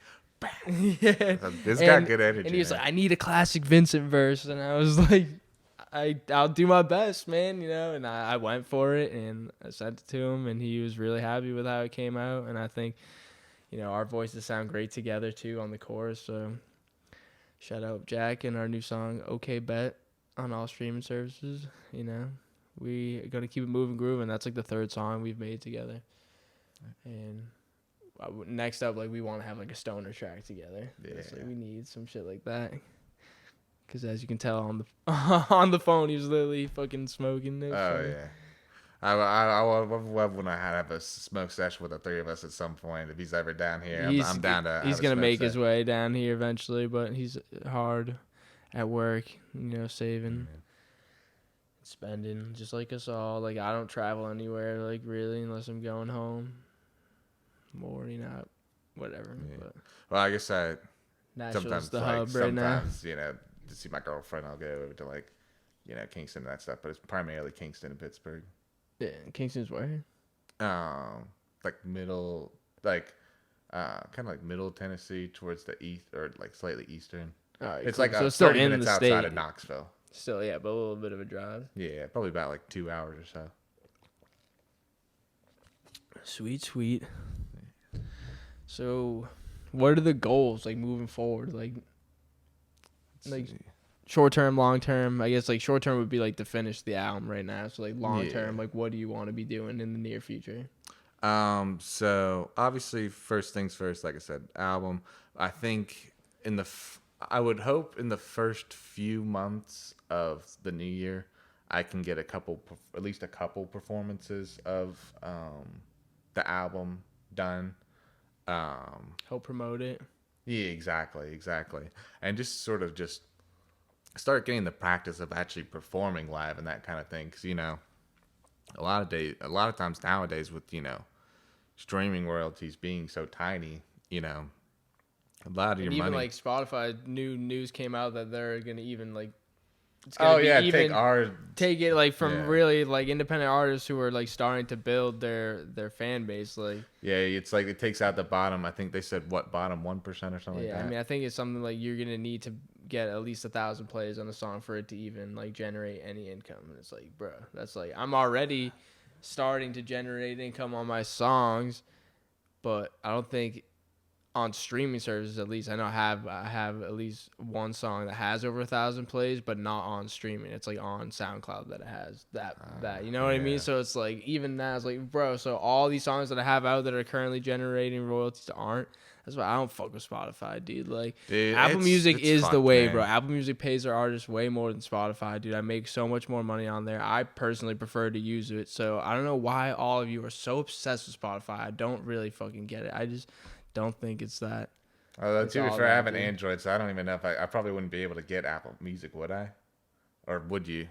Yeah. This got good energy. And he was like, I need a classic Vincent verse. And I was like, I'll do my best, man, you know. And I went for it, and I sent it to him, and he was really happy with how it came out. And I think, you know, our voices sound great together, too, on the chorus. So shout out Jack and our new song, Okay Bet, on all streaming services. You know, we got to keep it moving, grooving. That's like the third song we've made together. And next up, like, we want to have like a stoner track together. Yeah. Like, we need some shit like that. Because as you can tell on the on the phone, he was literally fucking smoking it. Oh, yeah. I when I have a smoke session with the three of us at some point. If he's ever down here, I'm down to. He's gonna make his way down here eventually, but he's hard at work, you know, saving, spending, just like us all. Like I don't travel anywhere, like really, unless I'm going home. Or whatever. Yeah. But well, I guess Nashville's the hub right now. Sometimes, you know, to see my girlfriend, I'll go over to like, you know, Kingston and that stuff. But it's primarily Kingston and Pittsburgh. Yeah, Kingston's where? Like middle, like, kind of like middle Tennessee towards the east, or like slightly eastern. Right, it's cool. like so it's still 30 in minutes the outside state. of Knoxville. Still, yeah, but a little bit of a drive. Yeah, probably about like 2 hours or so. Sweet. So, what are the goals like moving forward? Like short term, long term. I guess like short term would be like to finish the album right now. So like long term, like what do you want to be doing in the near future? So obviously, first things first. Like I said, album. I think I would hope in the first few months of the new year, I can get at least a couple performances of the album done. Help promote it. Yeah, exactly, and just sort of just start getting the practice of actually performing live and that kind of thing. Because a lot of times nowadays with streaming royalties being so tiny, a lot of your even money. Like Spotify, new news came out that they're gonna even like. Take it like from really like independent artists who are like starting to build their fan base. Like it's like it takes out the bottom. I think they said bottom 1% or something like that. I mean, I think it's something like you're gonna need to get at least 1,000 plays on a song for it to even like generate any income. And it's like, bro, that's like I'm already starting to generate income on my songs, but I don't think on streaming services, at least I know I have at least one song that has over 1,000 plays, but not on streaming. It's like on SoundCloud that it has that you know what I mean? So it's like even now it's like, bro, so all these songs that I have out that are currently generating royalties aren't. That's why I don't fuck with Spotify, dude. Like, Apple Music is the way, man. Bro. Apple Music pays their artists way more than Spotify, dude. I make so much more money on there. I personally prefer to use it. So I don't know why all of you are so obsessed with Spotify. I don't really fucking get it. I just don't think it's that. To be fair, I have an Android, so I don't even know if I probably wouldn't be able to get Apple Music, would I? Or would you?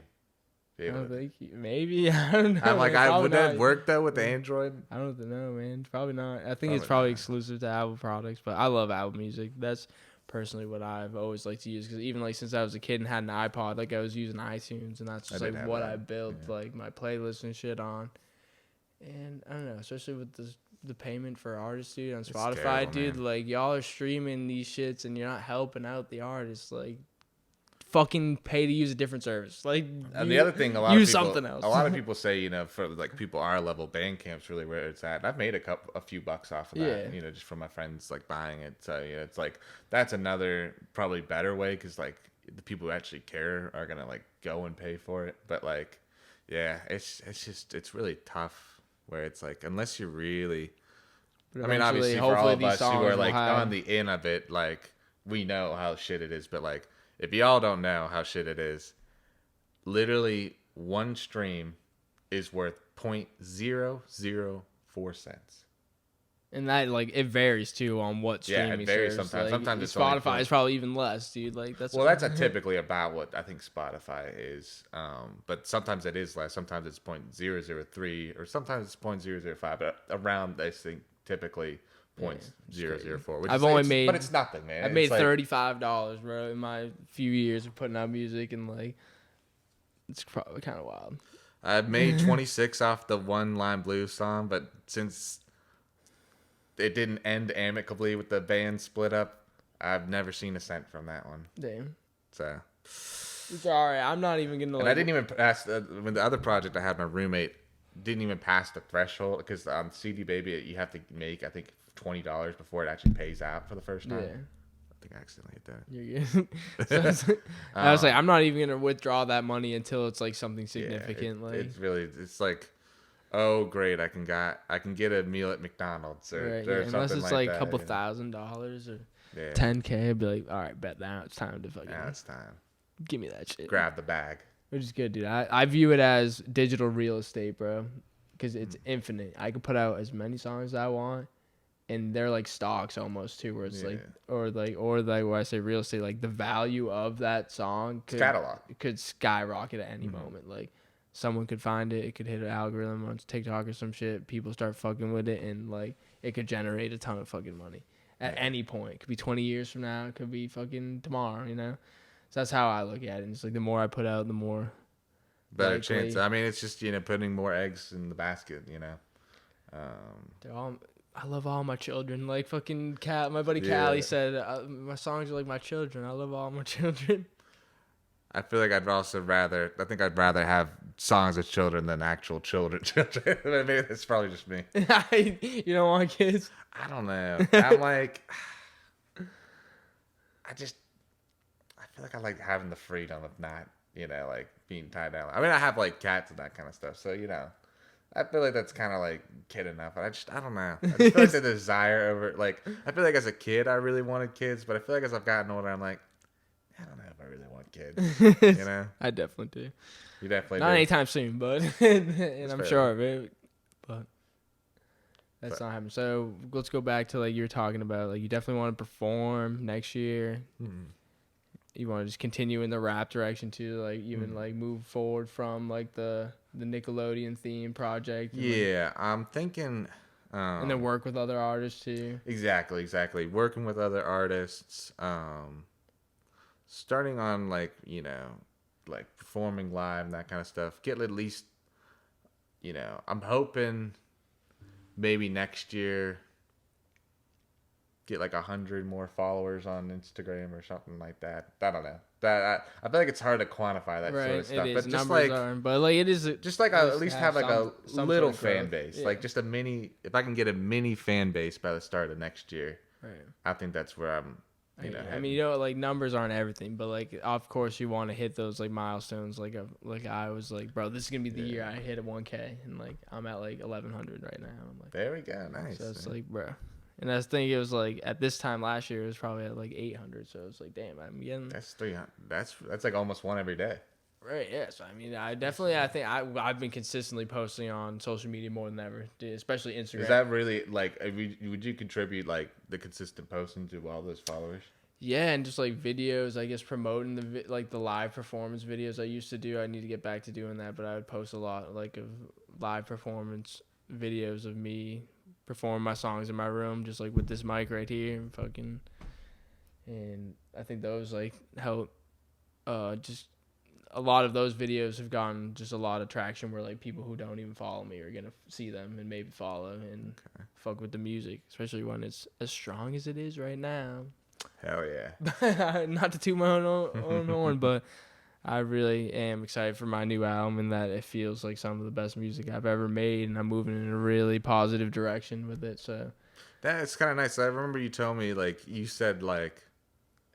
Maybe. I don't know. I'm like, would that work though with the Android? I don't know, man. Probably not. I think it's probably exclusive to Apple products, but I love Apple Music. That's personally what I've always liked to use, because even like since I was a kid and had an iPod, like I was using iTunes, and that's just like what I built like my playlist and shit on. And I don't know, especially with the payment for artists, dude, on Spotify, terrible, dude. Man. Like y'all are streaming these shits and you're not helping out the artists. Like, fucking pay to use a different service. Like, and the other thing, a lot of people, something else. A lot of people say, for like people our level, Bandcamp's really where it's at. I've made a few bucks off of that, just from my friends like buying it. So it's like that's another probably better way, because like the people who actually care are gonna like go and pay for it. But like, it's really tough where it's like unless you're really, I mean, obviously for all of us who are like on the in of it, like we know how shit it is, but like, if y'all don't know how shit it is, literally one stream is worth 0.004 cents. And that, like, it varies too on what streaming. Yeah, it varies serves. sometimes. Like, sometimes it's Spotify is probably even less, dude. Like that's typically about what I think Spotify is. But sometimes it is less. Sometimes it's 0.003, or sometimes it's 0.005. But around, I think, typically 0.004. I've only made, but it's nothing, man. I've made $35, bro, in my few years of putting out music, and like, it's probably kind of wild. I've made 26 off the One Line Blues song, but since it didn't end amicably with the band split up, I've never seen a cent from that one. Damn. So it's all right. I'm not even gonna. And I didn't even pass when the other project I had, my roommate didn't even pass the threshold, because on CD Baby you have to make, I think, $20 before it actually pays out for the first time. Yeah. I think I accidentally hit that. You're good. So I was like, I'm not even gonna withdraw that money until it's like something significant. It's like, oh great, I can get a meal at McDonald's or something. Unless it's like a couple $1,000 or $10K, I'd be like, all right, bet now it's time to fucking. Now it's time. Give me that shit. Grab the bag. Which is good, dude. I view it as digital real estate, bro, because it's infinite. I can put out as many songs as I want, and they're like stocks almost too, where it's like, or when I say real estate, like the value of that song could skyrocket at any moment. Like, someone could find it, it could hit an algorithm on TikTok or some shit, people start fucking with it, and like it could generate a ton of fucking money at any point. It could be 20 years from now, it could be fucking tomorrow, So that's how I look at it. It's like the more I put out, the more better chance. I mean, it's just putting more eggs in the basket. They're all. I love all my children. Like fucking my buddy Callie said, my songs are like my children. I love all my children. I feel like I'd rather have songs of children than actual children. Maybe that's probably just me. You don't want kids? I don't know. I'm like, I feel like I like having the freedom of not, like being tied down. I mean, I have like cats and that kind of stuff. So, I feel like that's kind of like kid enough. But I don't know. I just feel like the desire over, like, I feel like as a kid, I really wanted kids. But I feel like as I've gotten older, I'm like, I don't know if I really want kids. I definitely do. You definitely not do. anytime soon, but and I'm fair. sure of it. But that's not happening. So let's go back to like you were talking about. Like you definitely want to perform next year. Mm-hmm. You want to just continue in the rap direction too, like even like move forward from like the Nickelodeon theme project. Yeah, I'm thinking. And then work with other artists too. Exactly. Working with other artists. Starting on like like performing live and that kind of stuff. Get at least, I'm hoping maybe next year get like 100 more followers on Instagram or something like that. I don't know. I feel like it's hard to quantify that sort of stuff. It is. But just Numbers like, are, but like it is just like at least have like a some little sort of fan growth. base, like just a mini. If I can get a mini fan base by the start of next year, right. I think that's where I'm. I mean, like numbers aren't everything, but like, of course, you want to hit those like milestones. Like I was like, bro, this is gonna be the year I hit a 1K, and like I'm at like 1,100 right now. I'm like, there we go, nice. So it's like, bro, and that's the thing. It was like at this time last year, it was probably at like 800. So it's like, damn, I'm getting. That's 300. That's like almost one every day. Right. Yeah. So I mean, I think I've been consistently posting on social media more than ever, especially Instagram. Is that really like? Would you contribute like the consistent posting to all those followers? Yeah, and just like videos, I guess promoting the live performance videos I used to do. I need to get back to doing that, but I would post a lot like of live performance videos of me performing my songs in my room, just like with this mic right here, and I think those like help. Just a lot of those videos have gotten just a lot of traction where like people who don't even follow me are gonna see them and maybe follow and fuck with the music, especially when it's as strong as it is right now. Hell yeah. Not to toot my own horn, but I really am excited for my new album and that it feels like some of the best music I've ever made, and I'm moving in a really positive direction with it. So that's kind of nice. I remember you told me like you said like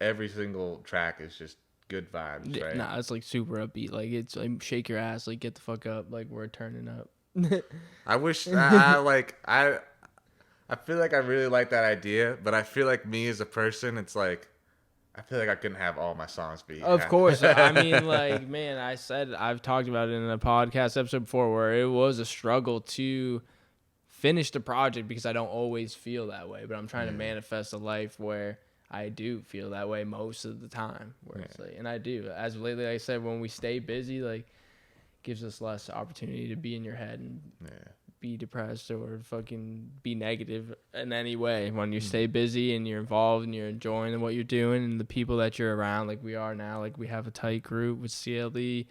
every single track is just good vibes, right? Nah, it's like super upbeat. Like it's like shake your ass, like get the fuck up, like we're turning up. I wish I feel like I really like that idea, but I feel like me as a person, it's like I feel like I couldn't have all my songs be. Of course. I mean, like, man, I've talked about it in a podcast episode before where it was a struggle to finish the project because I don't always feel that way, but I'm trying to manifest a life where I do feel that way most of the time. Where it's like, and I do. As lately, like I said, when we stay busy, like, gives us less opportunity to be in your head and be depressed or fucking be negative in any way. When you stay busy and you're involved and you're enjoying what you're doing and the people that you're around, like we are now, like we have a tight group with CLE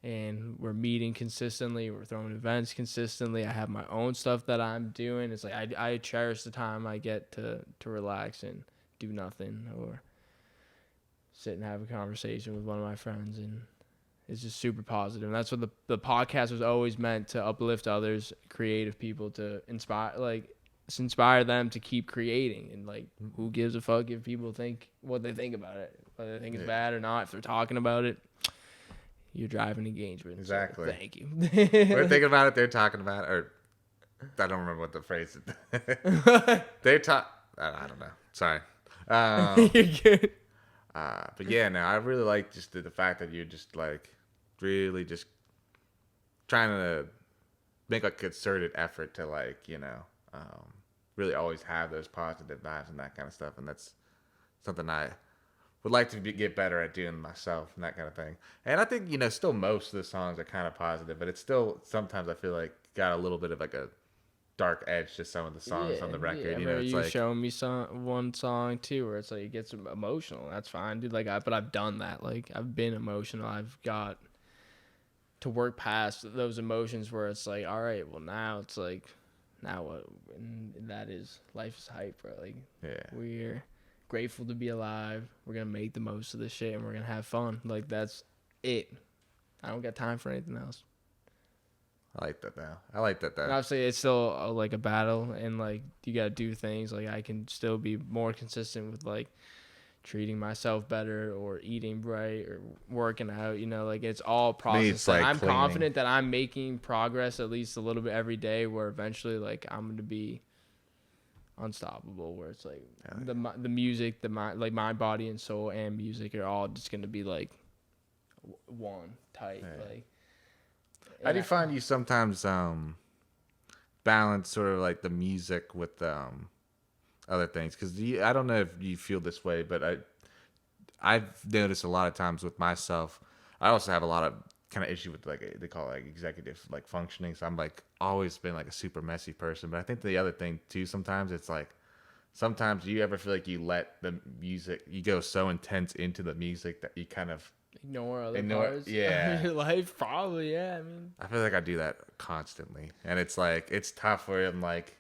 and we're meeting consistently, we're throwing events consistently. I have my own stuff that I'm doing. It's like I cherish the time I get to relax and do nothing or sit and have a conversation with one of my friends, and it's just super positive. And that's what the podcast was always meant to uplift others, creative people, to inspire them to keep creating. And like, who gives a fuck if people think what they think about it, whether they think it's bad or not. If they're talking about it, you're driving engagement. Exactly. So, thank you. We're thinking about it. They're talking about it, or I don't remember what the phrase is. They talk. I don't know. Sorry. You're good. But yeah, no, I really like just the fact that you're just like really just trying to make a concerted effort to like, really always have those positive vibes and that kind of stuff. And that's something I would like to get better at doing myself and that kind of thing. And I think, still most of the songs are kind of positive, but it's still sometimes I feel like got a little bit of like a dark edge to some of the songs on the record. Yeah, It's you like showing me one song too where it's like it gets emotional. That's fine, dude. Like but I've done that. Like I've been emotional. I've got to work past those emotions where it's like, all right, well now it's like, now what? And that is life is hype, bro. Like we're grateful to be alive. We're gonna make the most of this shit and we're gonna have fun. Like that's it. I don't got time for anything else. I like that though. I like that And though. obviously, it's still like a battle, and like you gotta do things. Like I can still be more consistent with like treating myself better or eating right or working out. You know, like it's all process. it's like I'm cleaning. confident that I'm making progress at least a little bit every day. Where eventually, like I'm gonna be unstoppable. Where it's like the music, the mind, like my body and soul and music are all just gonna be like one tight. Yeah. Like. How do you find you sometimes balance sort of like the music with other things? Because I don't know if you feel this way, but I've noticed a lot of times with myself. I also have a lot of kind of issue with like they call it like executive like functioning. So I'm like always been like a super messy person. But I think the other thing too, sometimes it's like sometimes you ever feel like you let the music, you go so intense into the music that you kind of ignore other parts yeah. of your life. Probably, yeah. I mean, I feel like I do that constantly, and it's like it's tough where I'm like,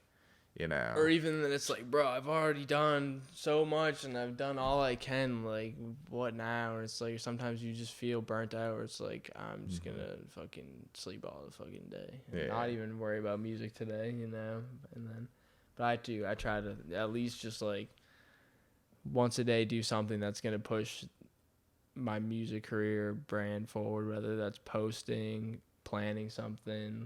you know, or even then it's like, bro, I've already done so much and I've done all I can. Like, what now? Or it's like sometimes you just feel burnt out. Or it's like I'm just gonna fucking sleep all the fucking day, and not even worry about music today, you know. And then, but I try to at least just like once a day do something that's gonna push my music career brand forward, whether that's posting, planning something.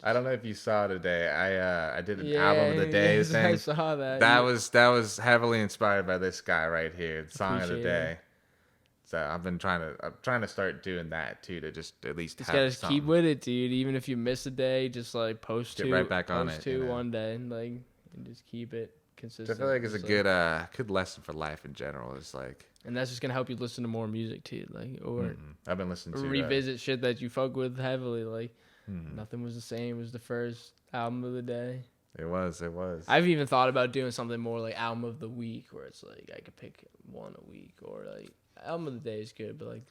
I don't know if you saw today. I did an album of the day thing. I saw that. That was heavily inspired by this guy right here, song of the Appreciate day. it. So I'm trying to start doing that too, to just at least Just have gotta something. keep with it, dude. Even if you miss a day, just like post Get two, right back on post it, you two know? one day, and like and just keep it consistent. I feel like it's a Just, good lesson for life in general. It's like, and that's just gonna help you listen to more music too, like or I've been listening to revisit shit that you fuck with heavily. Like Nothing Was the Same was the first album of the day. It was. I've even thought about doing something more like album of the week, where it's like I could pick one a week, or like album of the day is good, but like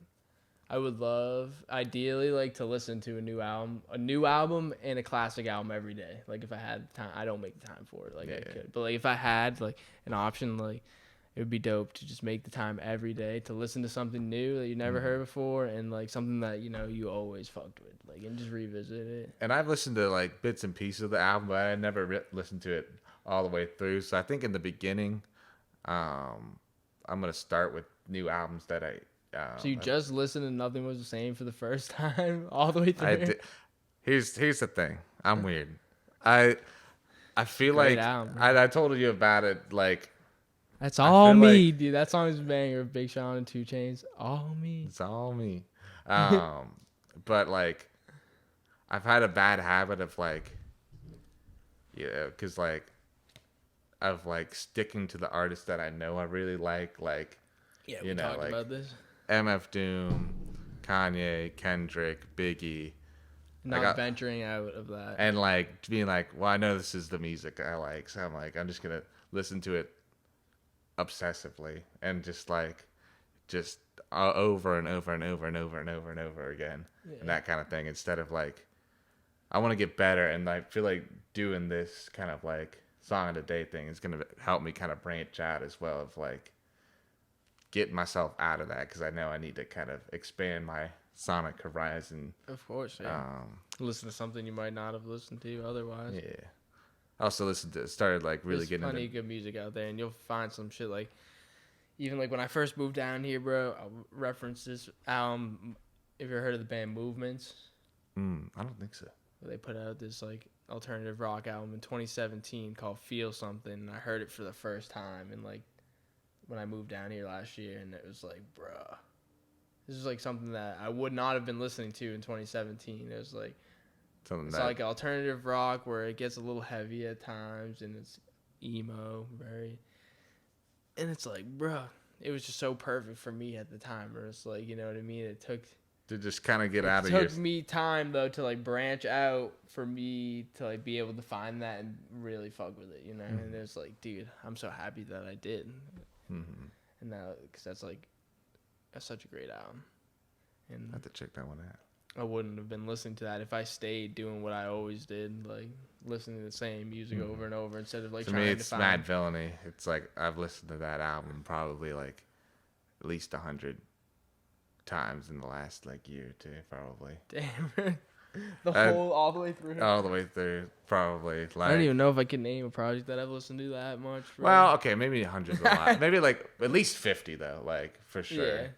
I would love ideally like to listen to a new album and a classic album every day. Like if I had time, I don't make the time for it. Like I could, but like if I had like an option, like it would be dope to just make the time every day to listen to something new that you never heard before, and like something that you know you always fucked with, like, and just revisit it. And I've listened to like bits and pieces of the album, but I never listened to it all the way through. So I think in the beginning, I'm gonna start with new albums that I. So you just listened to Nothing Was the Same for the first time all the way through? Here's the thing. I'm weird. I feel Great like album. I told you about it. Like That's all me, like, dude. That song is a banger. Big Sean and 2 Chainz. All me. it's all me. But like, I've had a bad habit of like, because like, of like sticking to the artists that I know I really like. Like, Yeah, we talked like about this. MF Doom, Kanye, Kendrick, Biggie. Not venturing out of that. And like being like, well, I know this is the music I like, so I'm like, I'm just gonna listen to it obsessively and just over and over and over and over and over and over again, and that kind of thing. Instead of like, I want to get better, and I feel like doing this kind of like song of the day thing is gonna help me kind of branch out as well, of like getting myself out of that, because I know I need to kind of expand my sonic horizon. Of course, yeah. Listen to something you might not have listened to otherwise. Yeah. I also started like really There's getting plenty into of good music out there, and you'll find some shit like, even like when I first moved down here, bro, I'll reference this album. Have you ever heard of the band Movements? I don't think so. They put out this like alternative rock album in 2017 called Feel Something, and I heard it for the first time, and like when I moved down here last year, and it was like, bruh, this is like something that I would not have been listening to in 2017. It was like, it's like alternative rock where it gets a little heavy at times, and it's emo, and it's like, bruh, it was just so perfect for me at the time. Where it's like, you know what I mean? It took to just kind of get out of your. It took me time though to like branch out for me to like be able to find that and really fuck with it, you know. And it's like, dude, I'm so happy that I did. And now, because that's such a great album. And I have to check that one out. I wouldn't have been listening to that if I stayed doing what I always did, like listening to the same music over and over instead of like For trying me, to it's find. Mad Villainy. It's like I've listened to that album probably like at least 100 times in the last like year or two, probably. Damn. All the way through. All the way through, probably. Like, I don't even know if I can name a project that I've listened to that much. Bro. Well, okay, maybe 100's a lot. Maybe like at least 50 though, like for sure. Yeah.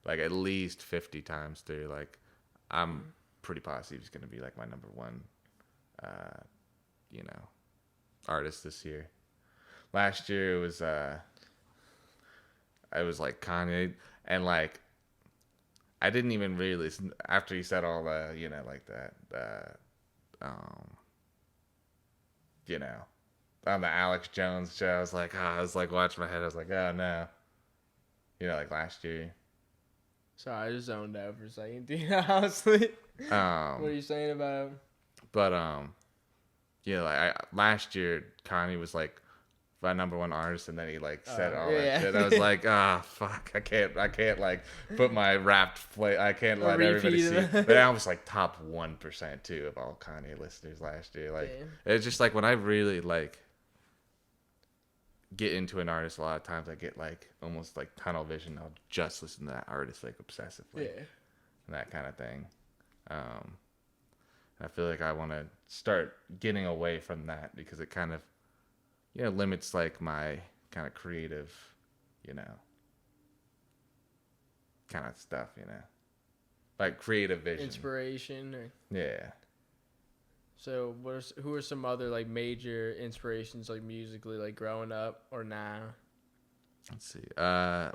Like at least 50 times through. Like I'm pretty positive he's gonna be like my number one, artist this year. Last year it was like Kanye, and like I didn't even really listen after he said all the like that on the Alex Jones show. I was like watching my head. I was like, oh no, like last year. Sorry, I just zoned out for a second, dude. Honestly, what are you saying about him? But last year Kanye was like my number one artist, and then he like said all that shit. I was like, fuck, I can't like put my wrapped play. I can't let everybody see. But I was like top 1% too of all Kanye listeners last year. Like it's just like when I really like get into an artist, a lot of times I get like almost like tunnel vision. I'll just listen to that artist like obsessively, and that kind of thing. I feel like I want to start getting away from that because it kind of limits like my kind of creative, kind of stuff, like creative vision, inspiration. Yeah. So who are some other like major inspirations like musically, like growing up or now? Let's see.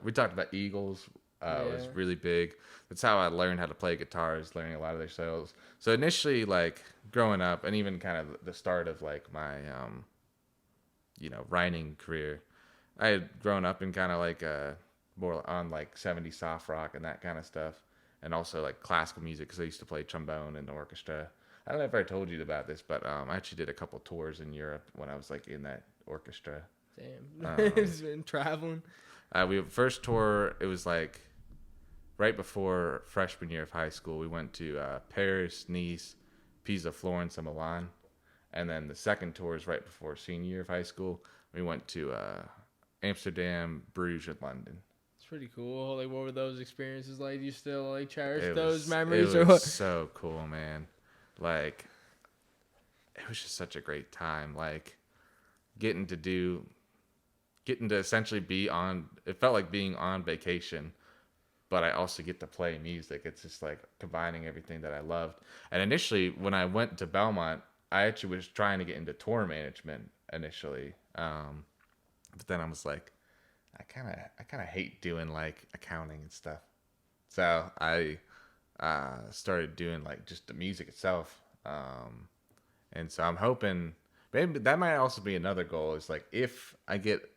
We talked about Eagles. Was really big. That's how I learned how to play guitar, is learning a lot of their solos. So initially, like growing up, and even kind of the start of like my writing career, I had grown up in kind of like more on like 70s soft rock and that kind of stuff, and also like classical music because I used to play trombone in the orchestra. I don't know if I told you about this, but I actually did a couple tours in Europe when I was like in that orchestra. Damn, it's been traveling. We first tour, it was like right before freshman year of high school. We went to Paris, Nice, Pisa, Florence, and Milan. And then the second tour is right before senior year of high school. We went to Amsterdam, Bruges, and London. It's pretty cool. Like, what were those experiences like? Do you still like cherish those memories? It was so cool, man. Like, it was just such a great time. Like, getting to essentially be on, it felt like being on vacation, but I also get to play music. It's just like combining everything that I loved. And initially, when I went to Belmont, I actually was trying to get into tour management initially. But then I was like, I kind of hate doing like accounting and stuff. So I started doing like just the music itself. And so I'm hoping maybe that might also be another goal, is like if I get,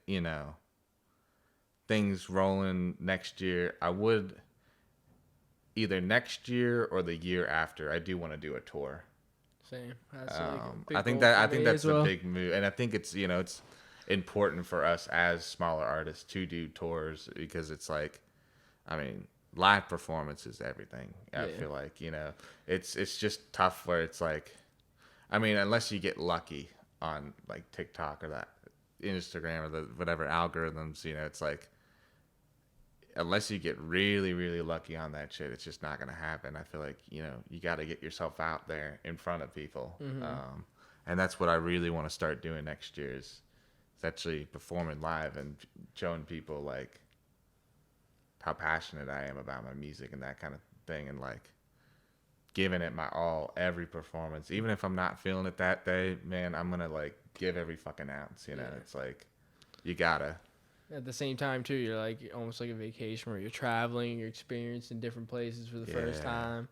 things rolling next year, I would either next year or the year after, I do want to do a tour. Same. I think that's a big move, and I think it's it's important for us as smaller artists to do tours, because it's like, I mean, live performance is everything. I feel like it's just tough where it's like, I mean, unless you get lucky on like TikTok or that Instagram or the whatever algorithms, it's like, unless you get really, really lucky on that shit, it's just not going to happen. I feel like, you got to get yourself out there in front of people. Mm-hmm. And that's what I really want to start doing next year, is actually performing live and showing people like how passionate I am about my music and that kind of thing. And like giving it my all, every performance, even if I'm not feeling it that day, man, I'm going to like give every fucking ounce, It's like, you gotta. At the same time, too, you're like almost like a vacation where you're traveling, you're experiencing different places for the first time,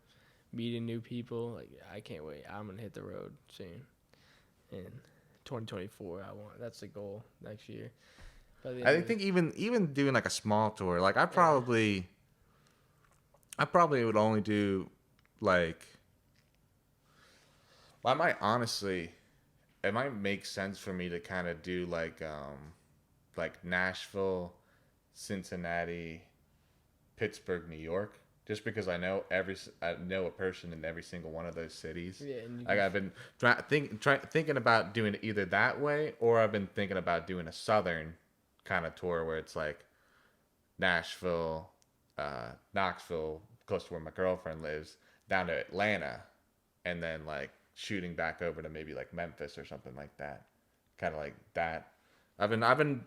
meeting new people. Like, I can't wait. I'm gonna hit the road soon. In 2024, that's the goal next year. I think even doing like a small tour, like I probably would only do like. Well, I might honestly, it might make sense for me to kind of do like Nashville, Cincinnati, Pittsburgh, New York, just because I know a person in every single one of those cities. Yeah, like I've been thinking about doing it either that way, or I've been thinking about doing a southern kind of tour where it's like Nashville, Knoxville, close to where my girlfriend lives, down to Atlanta, and then like shooting back over to maybe like Memphis or something like that. Kind of like that. I've been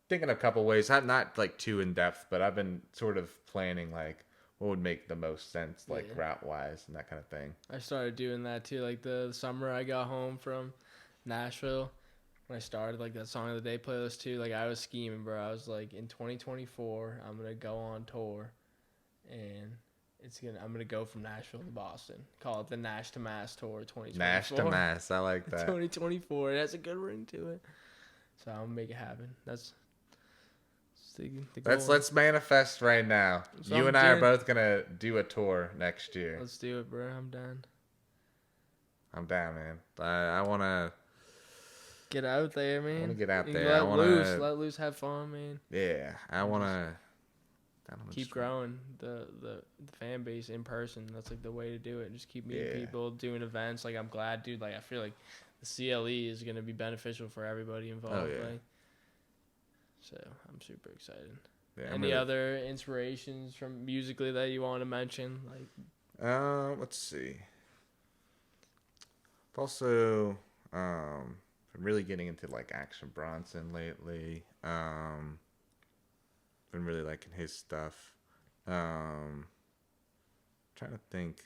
thinking a couple ways, not like too in depth, but I've been sort of planning like what would make the most sense, like route wise and that kind of thing. I started doing that too. Like the summer I got home from Nashville, when I started like that Song of the Day playlist too, like I was scheming, bro. I was like, in 2024, I'm gonna go on tour, and I'm gonna go from Nashville to Boston. Call it the Nash to Mass Tour 2024. Nash to Mass, I like that. 2024. It has a good ring to it, so I'm gonna make it happen. That's the goal. Let's manifest right now. So you I'm and I are doing- both gonna do a tour next year. Let's do it, bro. I'm done. I'm down, man. I wanna Get out there, man. I wanna get out You there. Let loose, have fun, man. Yeah, I wanna Keep growing the fan base in person. That's like the way to do it. Just keep meeting people, doing events. Like I'm glad, dude. Like I feel like the CLE is gonna be beneficial for everybody involved. Oh, yeah. Like, so I'm super excited. Yeah, Any other inspirations from musically that you want to mention? Like, let's see. I've also been really getting into like Action Bronson lately. Been really liking his stuff. Trying to think.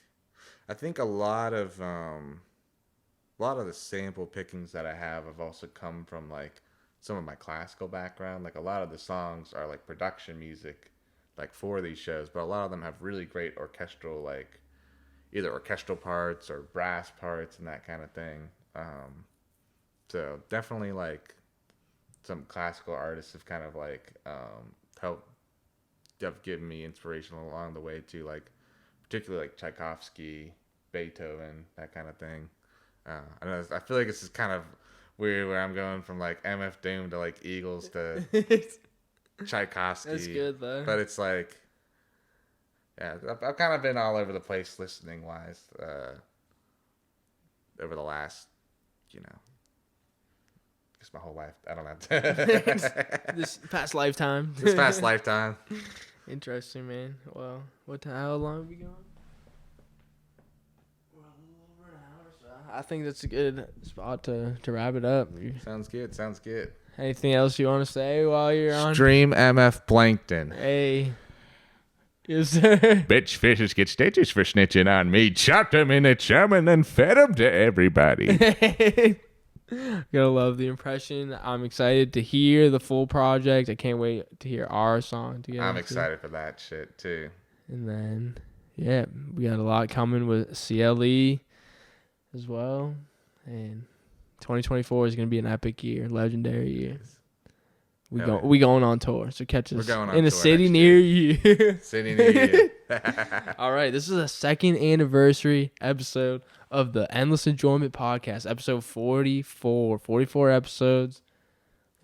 I think a lot of the sample pickings that I have also come from like some of my classical background. Like a lot of the songs are like production music, like for these shows, but a lot of them have really great orchestral, like either orchestral parts or brass parts and that kind of thing. So definitely like some classical artists have kind of like have given me inspiration along the way too, like particularly like Tchaikovsky, Beethoven, that kind of thing. I feel like this is kind of weird where I'm going from like MF Doom to like Eagles to Tchaikovsky. that's good though. But it's like, yeah, I've kind of been all over the place listening wise over the last, I guess my whole life. I don't know. This past lifetime. This past lifetime. Interesting, man. Well, how long have we gone? We're a little over an hour, so I think that's a good spot to wrap it up. Sounds good. Anything else you want to say while you're on? Stream MF Plankton. Hey. Yes, sir. Bitch fishes get stitches for snitching on me. Chopped them in a chum and then fed them to everybody. Gotta love the impression. I'm excited to hear the full project. I can't wait to hear our song together. I'm excited for that shit too. And then, yeah, we got a lot coming with CLE as well. And 2024 is gonna be an epic year, legendary year. We going on tour, so catch us in a city near you. City near you. All right, this is the second anniversary episode of the Endess Enjoyment Podcast, episode 44. 44 episodes.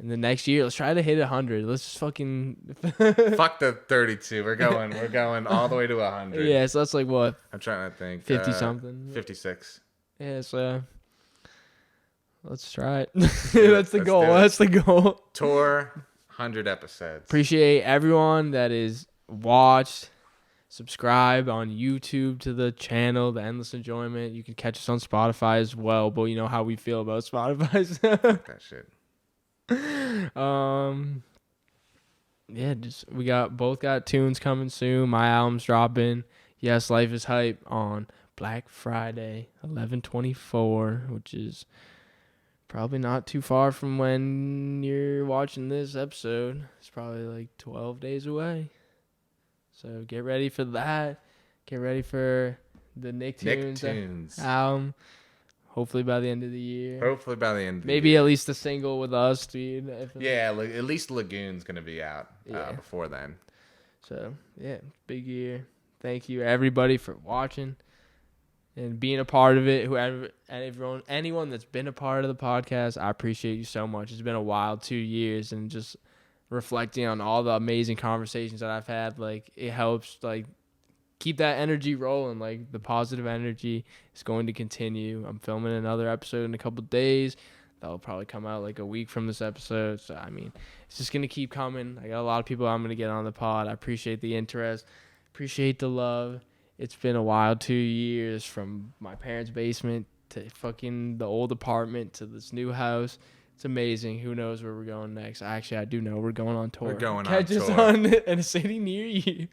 In the next year, let's try to hit 100. Let's just fucking fuck the 32. We're going all the way to 100. Yeah, so that's like what? I'm trying to think. 50 something. 56. Yeah, so let's try it. That's the goal. That's the goal. Tour 100 episodes. Appreciate everyone that is watched. Subscribe on YouTube to the channel, The Endess Enjoyment. You can catch us on Spotify as well, but you know how we feel about Spotify. Fuck that shit. Yeah, we both got tunes coming soon. My album's dropping. Yes, Life is Hype on Black Friday, 11/24, which is probably not too far from when you're watching this episode. It's probably like 12 days away. So get ready for that. Get ready for the Nicktoons album. Hopefully by the end of the year. Maybe at least a single with us, dude. Yeah, at least Lagoon's going to be out before then. So, yeah, big year. Thank you, everybody, for watching and being a part of it. Anyone that's been a part of the podcast, I appreciate you so much. It's been a wild 2 years, and just reflecting on all the amazing conversations that I've had, like, it helps, like, keep that energy rolling. Like, the positive energy is going to continue. I'm filming another episode in a couple days. That'll probably come out like a week from this episode. So, I mean, it's just going to keep coming. I got a lot of people I'm going to get on the pod. I appreciate the interest. Appreciate the love. It's been a wild 2 years from my parents' basement to fucking the old apartment to this new house. It's amazing. Who knows where we're going next? Actually, I do know. We're going on tour. We're going Catch on us tour. in a city near you.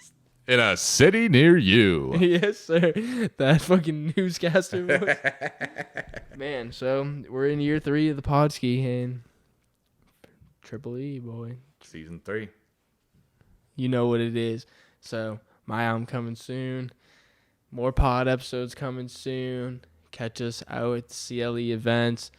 In a city near you. Yes, sir. That fucking newscaster voice. Man, so we're in year 3 of the Podskeee and Triple E, boy. Season 3. You know what it is. So my album coming soon. More pod episodes coming soon. Catch us out at the CLE events.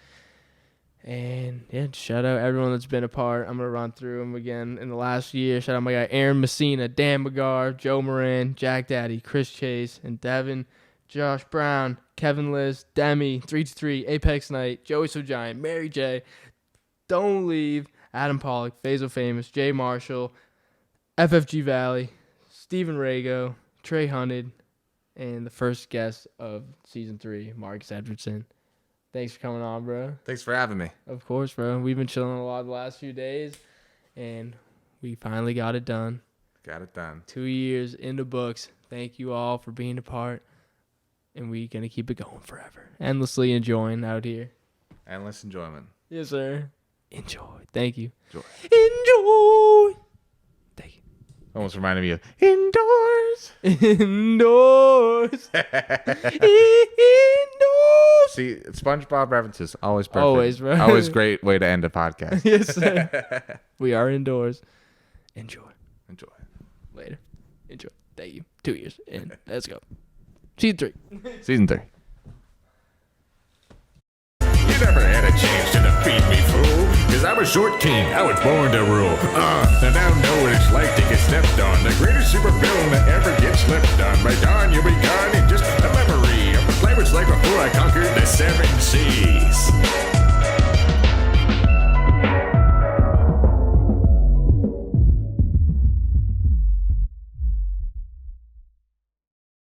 And yeah, shout out everyone that's been a part. I'm going to run through them again in the last year. Shout out my guy Aaron Messina, Dan McGar, Joe Moran, Jack Daddy, Chris Chase, and Devin, Josh Brown, Kevin Liz, Demi, 323, Apex Knight, Joey So Giant, Mary J, Don't Leave, Adam Pollock, Faisal Famous, Jay Marshall, FFG Valley, Steven Rago, Trey Hunted, and the first guest of season 3, Marcus Edvardsson. Thanks for coming on, bro. Thanks for having me. Of course, bro. We've been chilling a lot the last few days, and we finally got it done. Got it done. 2 years in the books. Thank you all for being a part, and we're going to keep it going forever. Endlessly enjoying out here. Endless enjoyment. Yes, sir. Enjoy. Thank you. Enjoy. Enjoy. Thank you. Almost reminded me of indoors. Indoors. Indoors. See, SpongeBob references always perfect. Always, bro. Always great way to end a podcast. Yes, sir. We are indoors. Enjoy. Enjoy. Later. Enjoy. Thank you. 2 years. And let's go. Season 3. Season 3. You never had a chance to defeat me, fool. Cause I'm a short king, I was born to rule. And now know what it's like to get stepped on. The greatest supervillain that ever gets slept on. By dawn, you'll be gone in just a memory of the flavors like before I conquered the 7 seas.